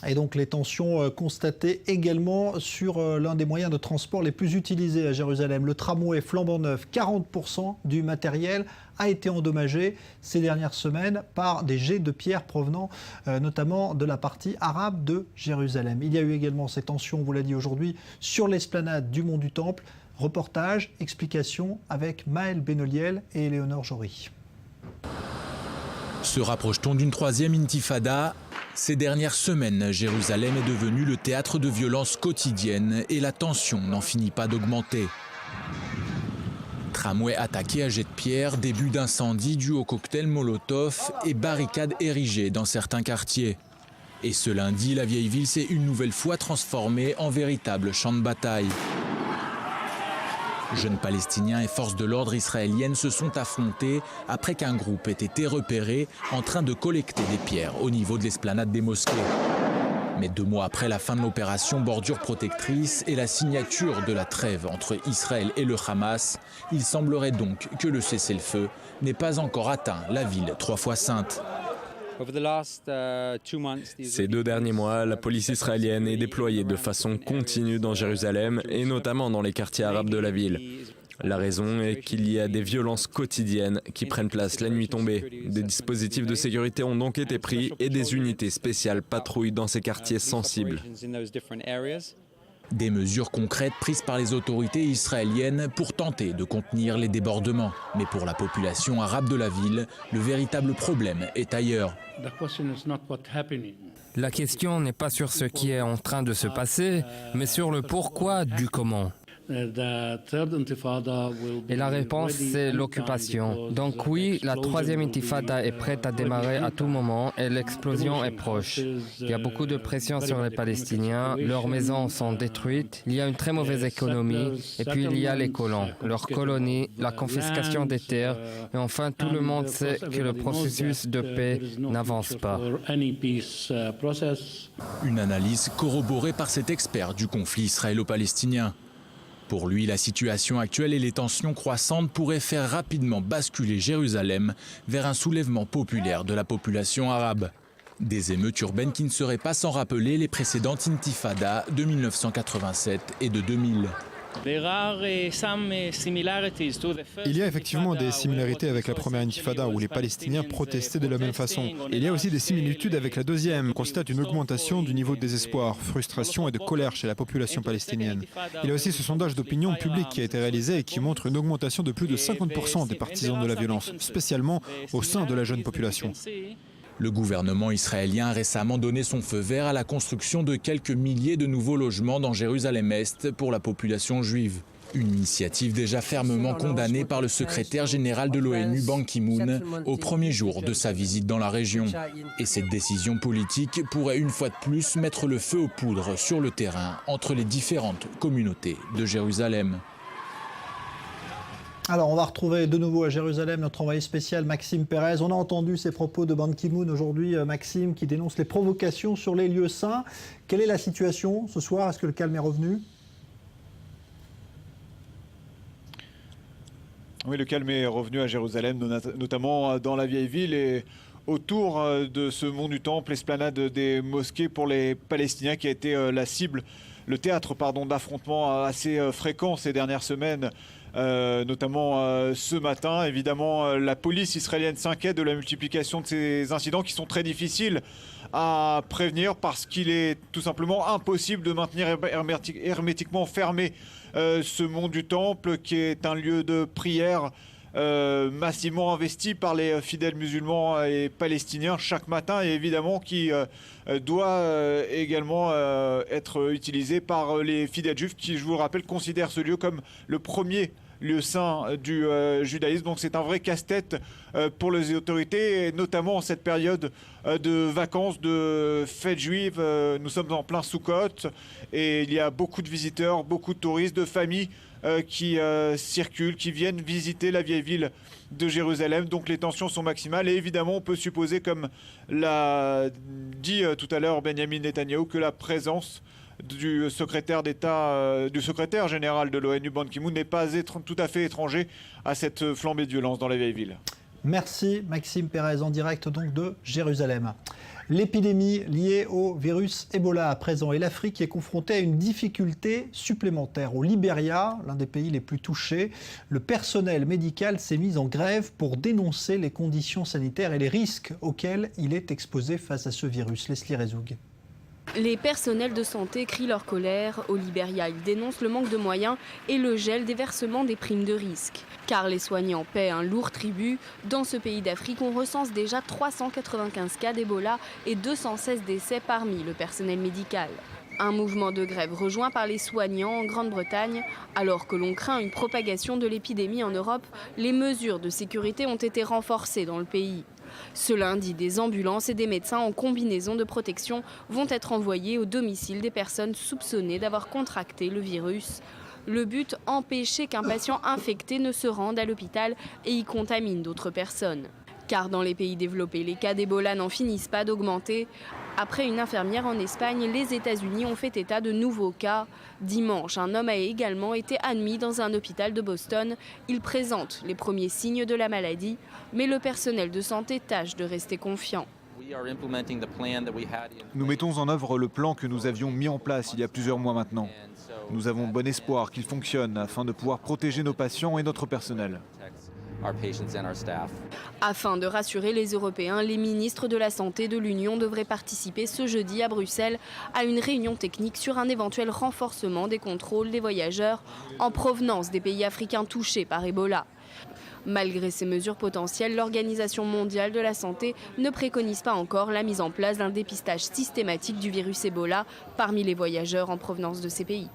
Et donc les tensions constatées également sur l'un des moyens de transport les plus utilisés à Jérusalem. Le tramway flambant neuf, 40% du matériel a été endommagé ces dernières semaines par des jets de pierre provenant notamment de la partie arabe de Jérusalem. Il y a eu également ces tensions, on vous l'a dit aujourd'hui, sur l'esplanade du Mont du Temple. Reportage, explication avec Maël Benoliel et Éléonore Jory. Se rapproche-t-on d'une troisième intifada ? Ces dernières semaines, Jérusalem est devenu le théâtre de violences quotidiennes et la tension n'en finit pas d'augmenter. Tramway attaqué à jet de pierre, début d'incendie dû au cocktail Molotov et barricades érigées dans certains quartiers. Et ce lundi, la vieille ville s'est une nouvelle fois transformée en véritable champ de bataille. Jeunes Palestiniens et forces de l'ordre israéliennes se sont affrontés après qu'un groupe ait été repéré en train de collecter des pierres au niveau de l'esplanade des mosquées. Mais 2 mois après la fin de l'opération Bordure protectrice et la signature de la trêve entre Israël et le Hamas, il semblerait donc que le cessez-le-feu n'ait pas encore atteint la ville 3 fois sainte. Ces 2 derniers mois, la police israélienne est déployée de façon continue dans Jérusalem et notamment dans les quartiers arabes de la ville. La raison est qu'il y a des violences quotidiennes qui prennent place la nuit tombée. Des dispositifs de sécurité ont donc été pris et des unités spéciales patrouillent dans ces quartiers sensibles. Des mesures concrètes prises par les autorités israéliennes pour tenter de contenir les débordements. Mais pour la population arabe de la ville, le véritable problème est ailleurs. La question n'est pas sur ce qui est en train de se passer, mais sur le pourquoi du comment. Et la réponse, c'est l'occupation. Donc oui, la troisième intifada est prête à démarrer à tout moment et l'explosion est proche. Il y a beaucoup de pression sur les Palestiniens, leurs maisons sont détruites, il y a une très mauvaise économie, et puis il y a les colons, leurs colonies, la confiscation des terres, et enfin tout le monde sait que le processus de paix n'avance pas. Une analyse corroborée par cet expert du conflit israélo-palestinien. Pour lui, la situation actuelle et les tensions croissantes pourraient faire rapidement basculer Jérusalem vers un soulèvement populaire de la population arabe. Des émeutes urbaines qui ne seraient pas sans rappeler les précédentes intifadas de 1987 et de 2000. Il y a effectivement des similarités avec la première intifada où les Palestiniens protestaient de la même façon. Et il y a aussi des similitudes avec la deuxième. On constate une augmentation du niveau de désespoir, frustration et de colère chez la population palestinienne. Il y a aussi ce sondage d'opinion publique qui a été réalisé et qui montre une augmentation de plus de 50% des partisans de la violence, spécialement au sein de la jeune population. Le gouvernement israélien a récemment donné son feu vert à la construction de quelques milliers de nouveaux logements dans Jérusalem-Est pour la population juive. Une initiative déjà fermement condamnée par le secrétaire général de l'ONU, Ban Ki-moon, au premier jour de sa visite dans la région. Et cette décision politique pourrait une fois de plus mettre le feu aux poudres sur le terrain entre les différentes communautés de Jérusalem. Alors, on va retrouver de nouveau à Jérusalem notre envoyé spécial Maxime Pérez. On a entendu ces propos de Ban Ki-moon aujourd'hui, Maxime, qui dénonce les provocations sur les lieux saints. Quelle est la situation ce soir? Est-ce que le calme est revenu? Oui, le calme est revenu à Jérusalem, notamment dans la vieille ville et autour de ce mont du Temple, l'esplanade des mosquées pour les Palestiniens qui a été la cible, le théâtre d'affrontements assez fréquents ces dernières semaines. Notamment ce matin. Évidemment, la police israélienne s'inquiète de la multiplication de ces incidents qui sont très difficiles à prévenir parce qu'il est tout simplement impossible de maintenir hermétiquement fermé ce mont du Temple qui est un lieu de prière massivement investi par les fidèles musulmans et palestiniens chaque matin et évidemment qui doit également être utilisé par les fidèles juifs qui, je vous le rappelle, considèrent ce lieu comme le premier lieu saint du judaïsme. Donc c'est un vrai casse-tête pour les autorités, et notamment en cette période de vacances, de fêtes juives. Nous sommes en plein Sukkot et il y a beaucoup de visiteurs, beaucoup de touristes, de familles qui circulent, qui viennent visiter la vieille ville de Jérusalem. Donc les tensions sont maximales et évidemment on peut supposer, comme l'a dit tout à l'heure Benjamin Netanyahou, que la présence du secrétaire d'État, du secrétaire général de l'ONU, Ban Ki-moon, n'est pas tout à fait étranger à cette flambée de violence dans la vieille ville. Merci Maxime Pérez en direct donc de Jérusalem. L'épidémie liée au virus Ebola à présent et l'Afrique est confrontée à une difficulté supplémentaire. Au Libéria, l'un des pays les plus touchés, le personnel médical s'est mis en grève pour dénoncer les conditions sanitaires et les risques auxquels il est exposé face à ce virus. Leslie Rezoug. Les personnels de santé crient leur colère. Au Libéria, ils dénoncent le manque de moyens et le gel des versements des primes de risque. Car les soignants paient un lourd tribut. Dans ce pays d'Afrique, on recense déjà 395 cas d'Ebola et 216 décès parmi le personnel médical. Un mouvement de grève rejoint par les soignants en Grande-Bretagne. Alors que l'on craint une propagation de l'épidémie en Europe, les mesures de sécurité ont été renforcées dans le pays. Ce lundi, des ambulances et des médecins en combinaison de protection vont être envoyés au domicile des personnes soupçonnées d'avoir contracté le virus. Le but, empêcher qu'un patient infecté ne se rende à l'hôpital et y contamine d'autres personnes. Car dans les pays développés, les cas d'Ebola n'en finissent pas d'augmenter. Après une infirmière en Espagne, les États-Unis ont fait état de nouveaux cas. Dimanche, un homme a également été admis dans un hôpital de Boston. Il présente les premiers signes de la maladie, mais le personnel de santé tâche de rester confiant. Nous mettons en œuvre le plan que nous avions mis en place il y a plusieurs mois maintenant. Nous avons bon espoir qu'il fonctionne afin de pouvoir protéger nos patients et notre personnel. Afin de rassurer les Européens, les ministres de la Santé de l'Union devraient participer ce jeudi à Bruxelles à une réunion technique sur un éventuel renforcement des contrôles des voyageurs en provenance des pays africains touchés par Ebola. Malgré ces mesures potentielles, l'Organisation mondiale de la santé ne préconise pas encore la mise en place d'un dépistage systématique du virus Ebola parmi les voyageurs en provenance de ces pays.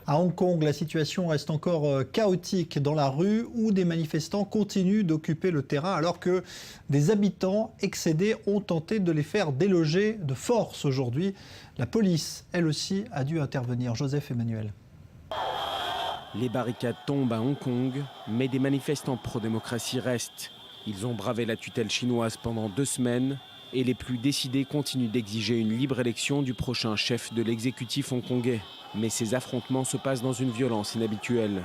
À Hong Kong, la situation reste encore chaotique dans la rue où des manifestants continuent d'occuper le terrain alors que des habitants excédés ont tenté de les faire déloger de force aujourd'hui. La police, elle aussi, a dû intervenir. Joseph Emmanuel. Les barricades tombent à Hong Kong, mais des manifestants pro-démocratie restent. Ils ont bravé la tutelle chinoise pendant 2 semaines et les plus décidés continuent d'exiger une libre élection du prochain chef de l'exécutif hongkongais. Mais ces affrontements se passent dans une violence inhabituelle.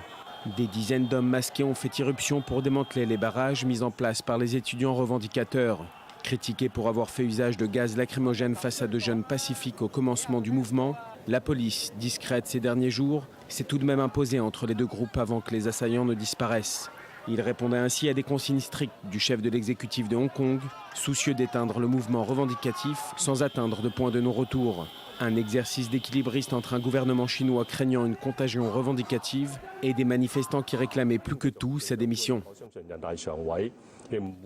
Des dizaines d'hommes masqués ont fait irruption pour démanteler les barrages mis en place par les étudiants revendicateurs. Critiqués pour avoir fait usage de gaz lacrymogène face à de jeunes pacifiques au commencement du mouvement, la police, discrète ces derniers jours, s'est tout de même imposée entre les deux groupes avant que les assaillants ne disparaissent. Il répondait ainsi à des consignes strictes du chef de l'exécutif de Hong Kong, soucieux d'éteindre le mouvement revendicatif sans atteindre de point de non-retour. Un exercice d'équilibriste entre un gouvernement chinois craignant une contagion revendicative et des manifestants qui réclamaient plus que tout sa démission.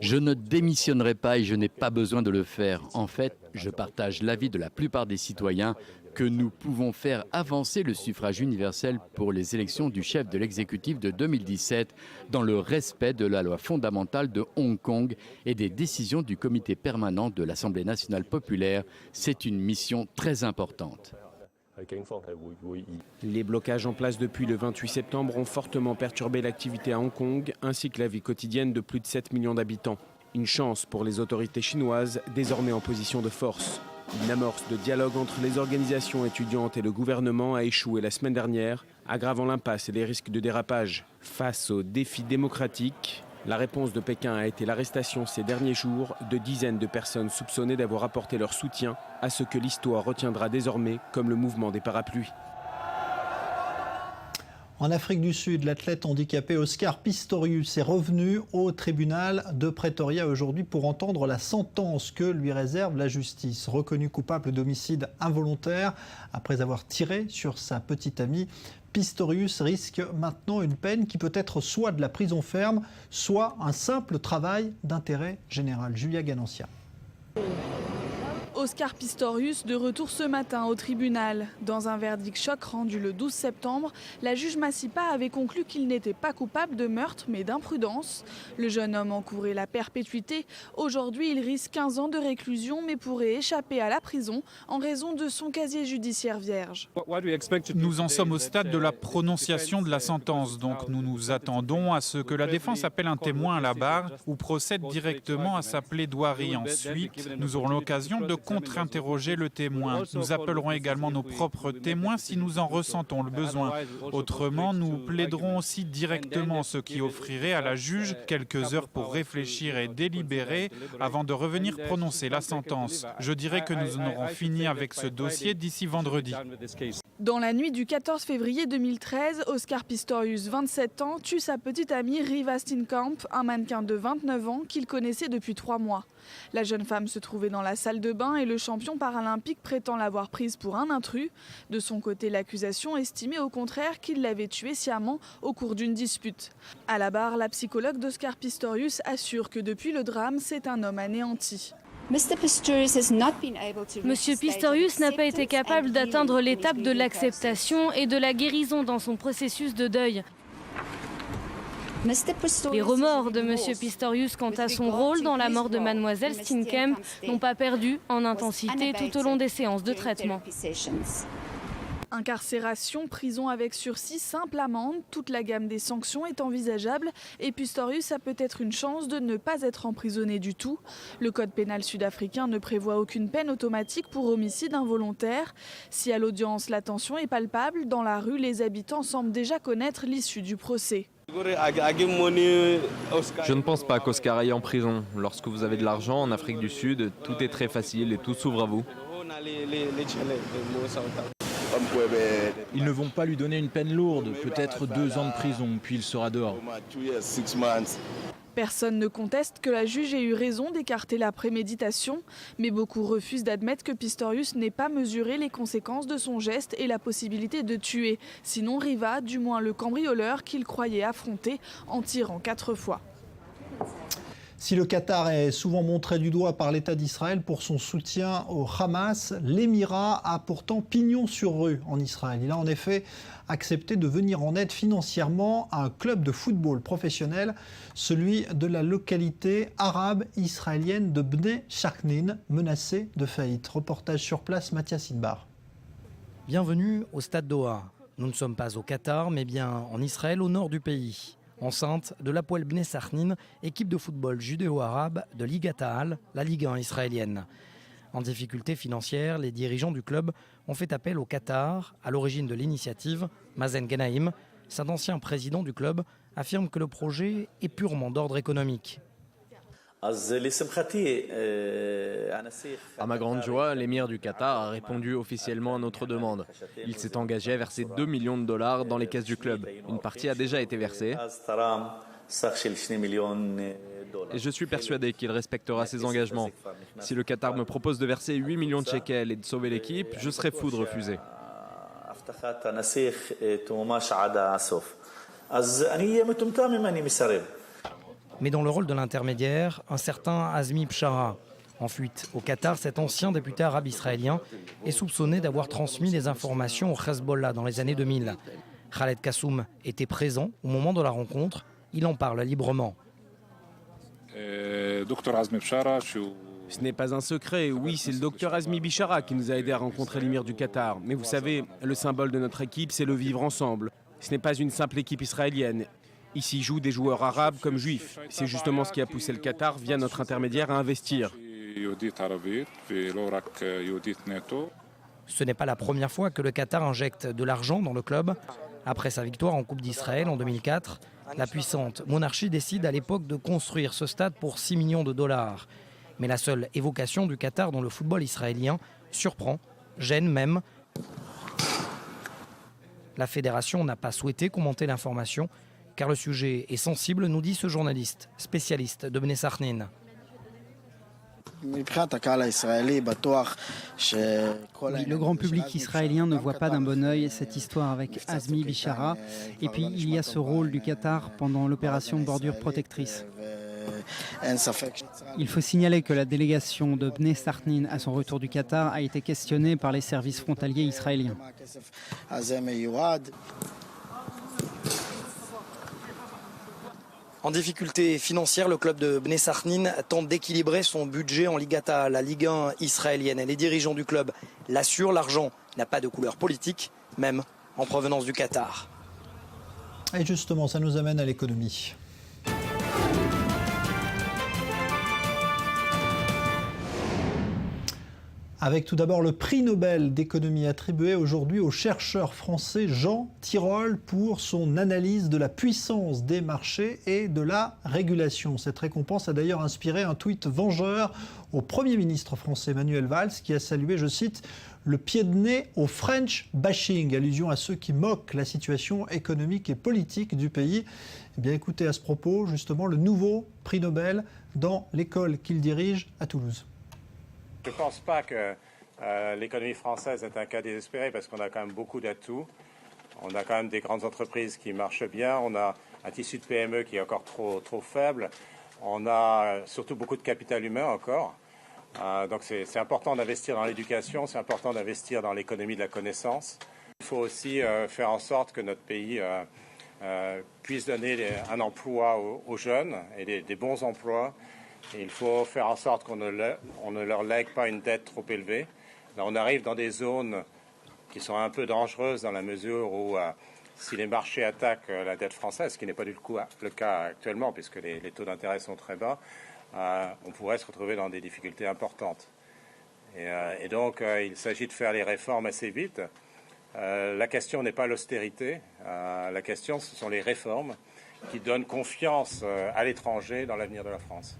Je ne démissionnerai pas et je n'ai pas besoin de le faire. En fait, je partage l'avis de la plupart des citoyens que nous pouvons faire avancer le suffrage universel pour les élections du chef de l'exécutif de 2017 dans le respect de la loi fondamentale de Hong Kong et des décisions du comité permanent de l'Assemblée nationale populaire. C'est une mission très importante. Les blocages en place depuis le 28 septembre ont fortement perturbé l'activité à Hong Kong ainsi que la vie quotidienne de plus de 7 millions d'habitants. Une chance pour les autorités chinoises, désormais en position de force. Une amorce de dialogue entre les organisations étudiantes et le gouvernement a échoué la semaine dernière, aggravant l'impasse et les risques de dérapage. Face aux défis démocratiques, la réponse de Pékin a été l'arrestation ces derniers jours de dizaines de personnes soupçonnées d'avoir apporté leur soutien à ce que l'histoire retiendra désormais comme le mouvement des parapluies. En Afrique du Sud, l'athlète handicapé Oscar Pistorius est revenu au tribunal de Pretoria aujourd'hui pour entendre la sentence que lui réserve la justice. Reconnu coupable d'homicide involontaire après avoir tiré sur sa petite amie, Pistorius risque maintenant une peine qui peut être soit de la prison ferme, soit un simple travail d'intérêt général. Julia Ganancia. Oscar Pistorius de retour ce matin au tribunal. Dans un verdict choc rendu le 12 septembre, la juge Masipa avait conclu qu'il n'était pas coupable de meurtre mais d'imprudence. Le jeune homme encourait la perpétuité. Aujourd'hui, il risque 15 ans de réclusion mais pourrait échapper à la prison en raison de son casier judiciaire vierge. Nous en sommes au stade de la prononciation de la sentence, donc nous nous attendons à ce que la défense appelle un témoin à la barre ou procède directement à sa plaidoirie. Ensuite, nous aurons l'occasion de contre-interroger le témoin. Nous appellerons également nos propres témoins si nous en ressentons le besoin. Autrement, nous plaiderons aussi directement, ce qui offrirait à la juge quelques heures pour réfléchir et délibérer avant de revenir prononcer la sentence. Je dirais que nous en aurons fini avec ce dossier d'ici vendredi. Dans la nuit du 14 février 2013, Oscar Pistorius, 27 ans, tue sa petite amie Riva Steenkamp, un mannequin de 29 ans qu'il connaissait depuis 3 mois. La jeune femme se trouvait dans la salle de bain et le champion paralympique prétend l'avoir prise pour un intrus. De son côté, l'accusation estimait au contraire qu'il l'avait tuée sciemment au cours d'une dispute. À la barre, la psychologue d'Oscar Pistorius assure que depuis le drame, c'est un homme anéanti. Monsieur Pistorius n'a pas été capable d'atteindre l'étape de l'acceptation et de la guérison dans son processus de deuil. Les remords de Monsieur Pistorius quant à son rôle dans la mort de Mademoiselle Steenkamp n'ont pas perdu en intensité tout au long des séances de traitement. Incarcération, prison avec sursis, simple amende, toute la gamme des sanctions est envisageable et Pistorius a peut-être une chance de ne pas être emprisonné du tout. Le code pénal sud-africain ne prévoit aucune peine automatique pour homicide involontaire. Si à l'audience la tension est palpable, dans la rue les habitants semblent déjà connaître l'issue du procès. Je ne pense pas qu'Oscar aille en prison. Lorsque vous avez de l'argent en Afrique du Sud, tout est très facile et tout s'ouvre à vous. Ils ne vont pas lui donner une peine lourde, peut-être 2 ans de prison, puis il sera dehors. Personne ne conteste que la juge ait eu raison d'écarter la préméditation, mais beaucoup refusent d'admettre que Pistorius n'ait pas mesuré les conséquences de son geste et la possibilité de tuer. Sinon Riva, du moins le cambrioleur qu'il croyait affronter, en tirant 4 fois. Si le Qatar est souvent montré du doigt par l'État d'Israël pour son soutien au Hamas, l'Émirat a pourtant pignon sur rue en Israël. Il a en effet accepté de venir en aide financièrement à un club de football professionnel, celui de la localité arabe israélienne de Bnei Sakhnin, menacée de faillite. Reportage sur place, Mathias Inbar. Bienvenue au stade Doha. Nous ne sommes pas au Qatar, mais bien en Israël, au nord du pays. Enceinte de l'Hapoel Bnei Sakhnin, équipe de football judéo-arabe de Ligat Ha'al, la Ligue 1 israélienne. En difficulté financière, les dirigeants du club ont fait appel au Qatar. À l'origine de l'initiative, Mazen Ghanaim, cet ancien président du club, affirme que le projet est purement d'ordre économique. À ma grande joie, l'émir du Qatar a répondu officiellement à notre demande. Il s'est engagé à verser $2 millions dans les caisses du club. Une partie a déjà été versée. Et je suis persuadé qu'il respectera ses engagements. Si le Qatar me propose de verser 8 millions de shekels et de sauver l'équipe, je serai fou de refuser. Mais dans le rôle de l'intermédiaire, un certain Azmi Bshara. En fuite au Qatar, cet ancien député arabe israélien est soupçonné d'avoir transmis des informations au Hezbollah dans les années 2000. Khaled Kassoum était présent au moment de la rencontre. Il en parle librement. Ce n'est pas un secret, oui, c'est le docteur Azmi Bishara qui nous a aidés à rencontrer l'émir du Qatar. Mais vous savez, le symbole de notre équipe, c'est le vivre ensemble. Ce n'est pas une simple équipe israélienne. Ici jouent des joueurs arabes comme juifs. C'est justement ce qui a poussé le Qatar, via notre intermédiaire, à investir. Ce n'est pas la première fois que le Qatar injecte de l'argent dans le club. Après sa victoire en Coupe d'Israël en 2004, la puissante monarchie décide à l'époque de construire ce stade pour $6 millions. Mais la seule évocation du Qatar dans le football israélien surprend, gêne même. La fédération n'a pas souhaité commenter l'information, car le sujet est sensible, nous dit ce journaliste, spécialiste de Bnei Sakhnin. Oui, le grand public israélien ne voit pas d'un bon œil cette histoire avec Azmi Bishara. Et puis il y a ce rôle du Qatar pendant l'opération Bordure Protectrice. Il faut signaler que la délégation de Bnei Sakhnin à son retour du Qatar a été questionnée par les services frontaliers israéliens. En difficulté financière, le club de Bnei Sakhnin tente d'équilibrer son budget en Ligat Ha'al, la Ligue 1 israélienne. Et les dirigeants du club l'assurent, l'argent n'a pas de couleur politique, même en provenance du Qatar. Et justement, ça nous amène à l'économie. avec tout d'abord le prix Nobel d'économie attribué aujourd'hui au chercheur français Jean Tirole pour son analyse de la puissance des marchés et de la régulation. Cette récompense a d'ailleurs inspiré un tweet vengeur au Premier ministre français Manuel Valls qui a salué, je cite, le pied de nez au French bashing, allusion à ceux qui moquent la situation économique et politique du pays. Eh bien, écoutez à ce propos, justement, le nouveau prix Nobel dans l'école qu'il dirige à Toulouse. Je ne pense pas que l'économie française est un cas désespéré parce qu'on a quand même beaucoup d'atouts. On a quand même des grandes entreprises qui marchent bien. On a un tissu de PME qui est encore trop faible. On a surtout beaucoup de capital humain encore. Donc c'est important d'investir dans l'éducation, c'est important d'investir dans l'économie de la connaissance. Il faut aussi faire en sorte que notre pays puisse donner un emploi aux jeunes et des bons emplois. Et il faut faire en sorte qu'on ne leur lègue pas une dette trop élevée. Là, on arrive dans des zones qui sont un peu dangereuses dans la mesure où si les marchés attaquent la dette française, ce qui n'est pas du tout le cas actuellement puisque les taux d'intérêt sont très bas, on pourrait se retrouver dans des difficultés importantes. Et donc, il s'agit de faire les réformes assez vite. La question n'est pas l'austérité. La question, ce sont les réformes qui donnent confiance à l'étranger dans l'avenir de la France.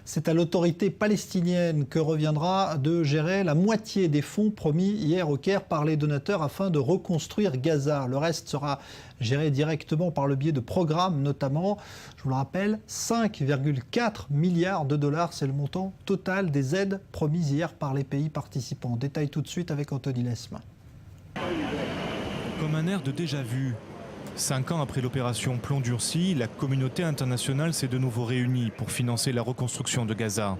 C'est à l'autorité palestinienne que reviendra de gérer la moitié des fonds promis hier au Caire par les donateurs afin de reconstruire Gaza. Le reste sera géré directement par le biais de programmes, notamment, je vous le rappelle, 5,4 milliards de dollars. C'est le montant total des aides promises hier par les pays participants. Détail tout de suite avec Anthony Lesme. Comme un air de déjà-vu. 5 ans après l'opération Plomb durci, la communauté internationale s'est de nouveau réunie pour financer la reconstruction de Gaza.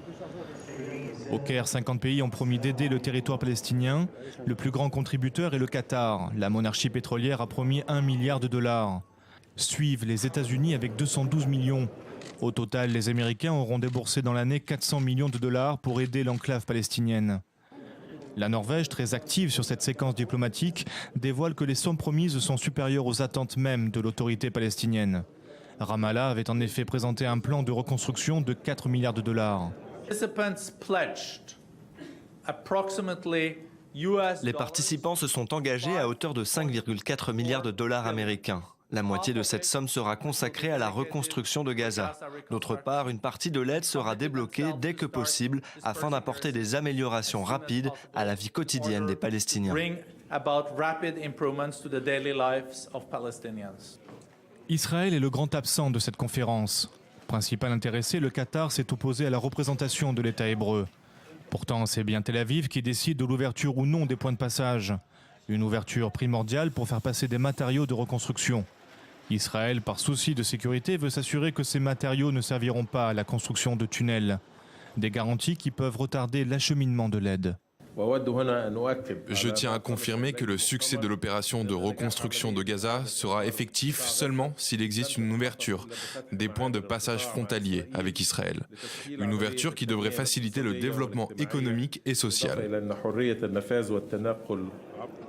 Au Caire, 50 pays ont promis d'aider le territoire palestinien. Le plus grand contributeur est le Qatar. La monarchie pétrolière a promis 1 milliard de dollars. Suivent les États-Unis avec 212 millions. Au total, les Américains auront déboursé dans l'année 400 millions de dollars pour aider l'enclave palestinienne. La Norvège, très active sur cette séquence diplomatique, dévoile que les sommes promises sont supérieures aux attentes même de l'autorité palestinienne. Ramallah avait en effet présenté un plan de reconstruction de 4 milliards de dollars. Les participants se sont engagés à hauteur de 5,4 milliards de dollars américains. La moitié de cette somme sera consacrée à la reconstruction de Gaza. D'autre part, une partie de l'aide sera débloquée dès que possible afin d'apporter des améliorations rapides à la vie quotidienne des Palestiniens. Israël est le grand absent de cette conférence. Principal intéressé, le Qatar s'est opposé à la représentation de l'État hébreu. Pourtant, c'est bien Tel Aviv qui décide de l'ouverture ou non des points de passage. Une ouverture primordiale pour faire passer des matériaux de reconstruction. Israël, par souci de sécurité, veut s'assurer que ces matériaux ne serviront pas à la construction de tunnels. Des garanties qui peuvent retarder l'acheminement de l'aide. Je tiens à confirmer que le succès de l'opération de reconstruction de Gaza sera effectif seulement s'il existe une ouverture, des points de passage frontaliers avec Israël. Une ouverture qui devrait faciliter le développement économique et social.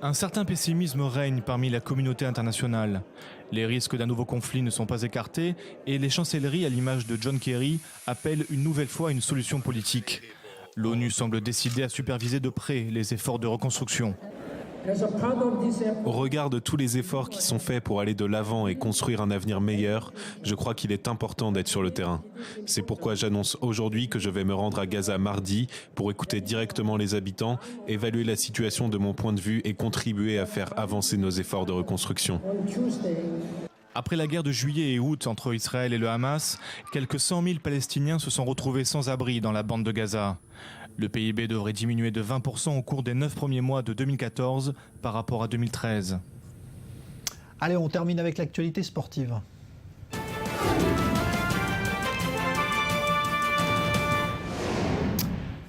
Un certain pessimisme règne parmi la communauté internationale. Les risques d'un nouveau conflit ne sont pas écartés et les chancelleries, à l'image de John Kerry, appellent une nouvelle fois une solution politique. L'ONU semble décidée à superviser de près les efforts de reconstruction. Au regard de tous les efforts qui sont faits pour aller de l'avant et construire un avenir meilleur, je crois qu'il est important d'être sur le terrain. C'est pourquoi j'annonce aujourd'hui que je vais me rendre à Gaza mardi pour écouter directement les habitants, évaluer la situation de mon point de vue et contribuer à faire avancer nos efforts de reconstruction. Après la guerre de juillet et août entre Israël et le Hamas, quelques 100 000 Palestiniens se sont retrouvés sans abri dans la bande de Gaza. Le PIB devrait diminuer de 20% au cours des 9 premiers mois de 2014 par rapport à 2013. Allez, on termine avec l'actualité sportive.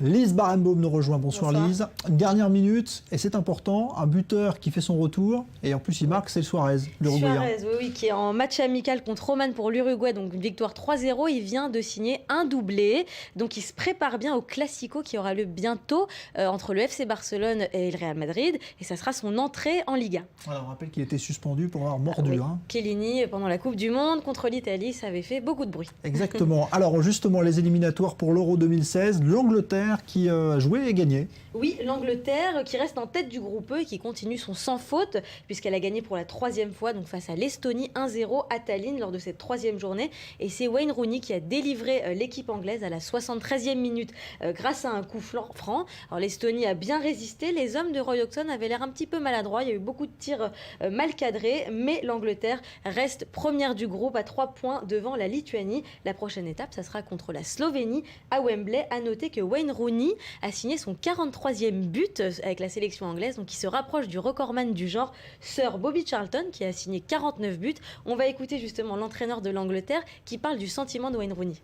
Lise Barenbaum nous rejoint. Bonsoir Lise. Une dernière minute, et c'est important, un buteur qui fait son retour, et en plus il marque, c'est le Suarez, l'Uruguayen. Suarez, oui, qui est en match amical contre Oman pour l'Uruguay, donc une victoire 3-0. Il vient de signer un doublé, donc il se prépare bien au Classico qui aura lieu bientôt entre le FC Barcelone et le Real Madrid, et ça sera son entrée en Liga. Alors, on rappelle qu'il était suspendu pour avoir mordu. Oui. Chiellini, pendant la Coupe du Monde contre l'Italie, ça avait fait beaucoup de bruit. Exactement. Alors justement, les éliminatoires pour l'Euro 2016, l'Angleterre l'Angleterre qui a joué et gagné. Oui, l'Angleterre qui reste en tête du groupe E et qui continue son sans faute puisqu'elle a gagné pour la 3e fois donc face à l'Estonie 1-0 à Tallinn lors de cette 3e journée. Et c'est Wayne Rooney qui a délivré l'équipe anglaise à la 73e minute grâce à un coup franc. Alors l'Estonie a bien résisté, les hommes de Roy Hodgson avaient l'air un petit peu maladroits, il y a eu beaucoup de tirs mal cadrés, mais l'Angleterre reste première du groupe à 3 points devant la Lituanie. La prochaine étape, ça sera contre la Slovénie à Wembley. À noter que Wayne Rooney a signé son 43e but avec la sélection anglaise, donc il se rapproche du recordman du genre, Sir Bobby Charlton, qui a signé 49 buts. On va écouter justement l'entraîneur de l'Angleterre qui parle du sentiment de Wayne Rooney.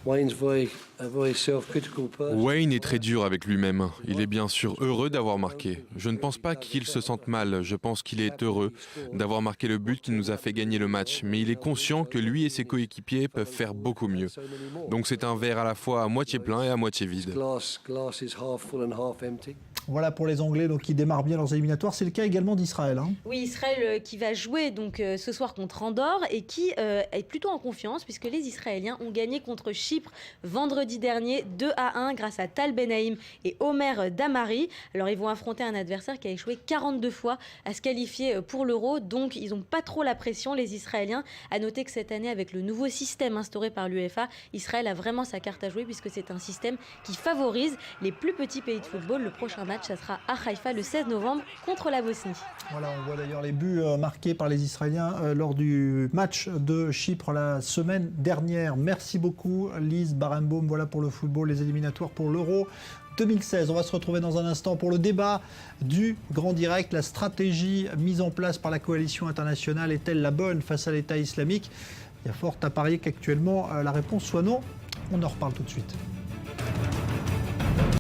Wayne est très dur avec lui-même. Il est bien sûr heureux d'avoir marqué. Je ne pense pas qu'il se sente mal. Je pense qu'il est heureux d'avoir marqué le but qui nous a fait gagner le match. Mais il est conscient que lui et ses coéquipiers peuvent faire beaucoup mieux. Donc c'est un verre à la fois à moitié plein et à moitié vide. Voilà pour les Anglais donc, qui démarrent bien leurs éliminatoires. C'est le cas également d'Israël. Oui, Israël qui va jouer donc, ce soir contre Andorre et qui est plutôt en confiance puisque les Israéliens ont gagné contre Chypre vendredi dernier 2-1 grâce à Tal Benaïm et Omer Damari. Alors ils vont affronter un adversaire qui a échoué 42 fois à se qualifier pour l'Euro. Donc ils n'ont pas trop la pression, les Israéliens. À noter que cette année, avec le nouveau système instauré par l'UEFA, Israël a vraiment sa carte à jouer puisque c'est un système qui favorise les plus petits pays de football. Le prochain match, ça sera à Haïfa le 16 novembre contre la Bosnie. Voilà, on voit d'ailleurs les buts marqués par les Israéliens lors du match de Chypre la semaine dernière. Merci beaucoup Lise Barenbaum. Voilà pour le football, les éliminatoires pour l'Euro 2016. On va se retrouver dans un instant pour le débat du Grand Direct. La stratégie mise en place par la coalition internationale est-elle la bonne face à l'État islamique? Il y a fort à parier qu'actuellement la réponse soit non. On en reparle tout de suite.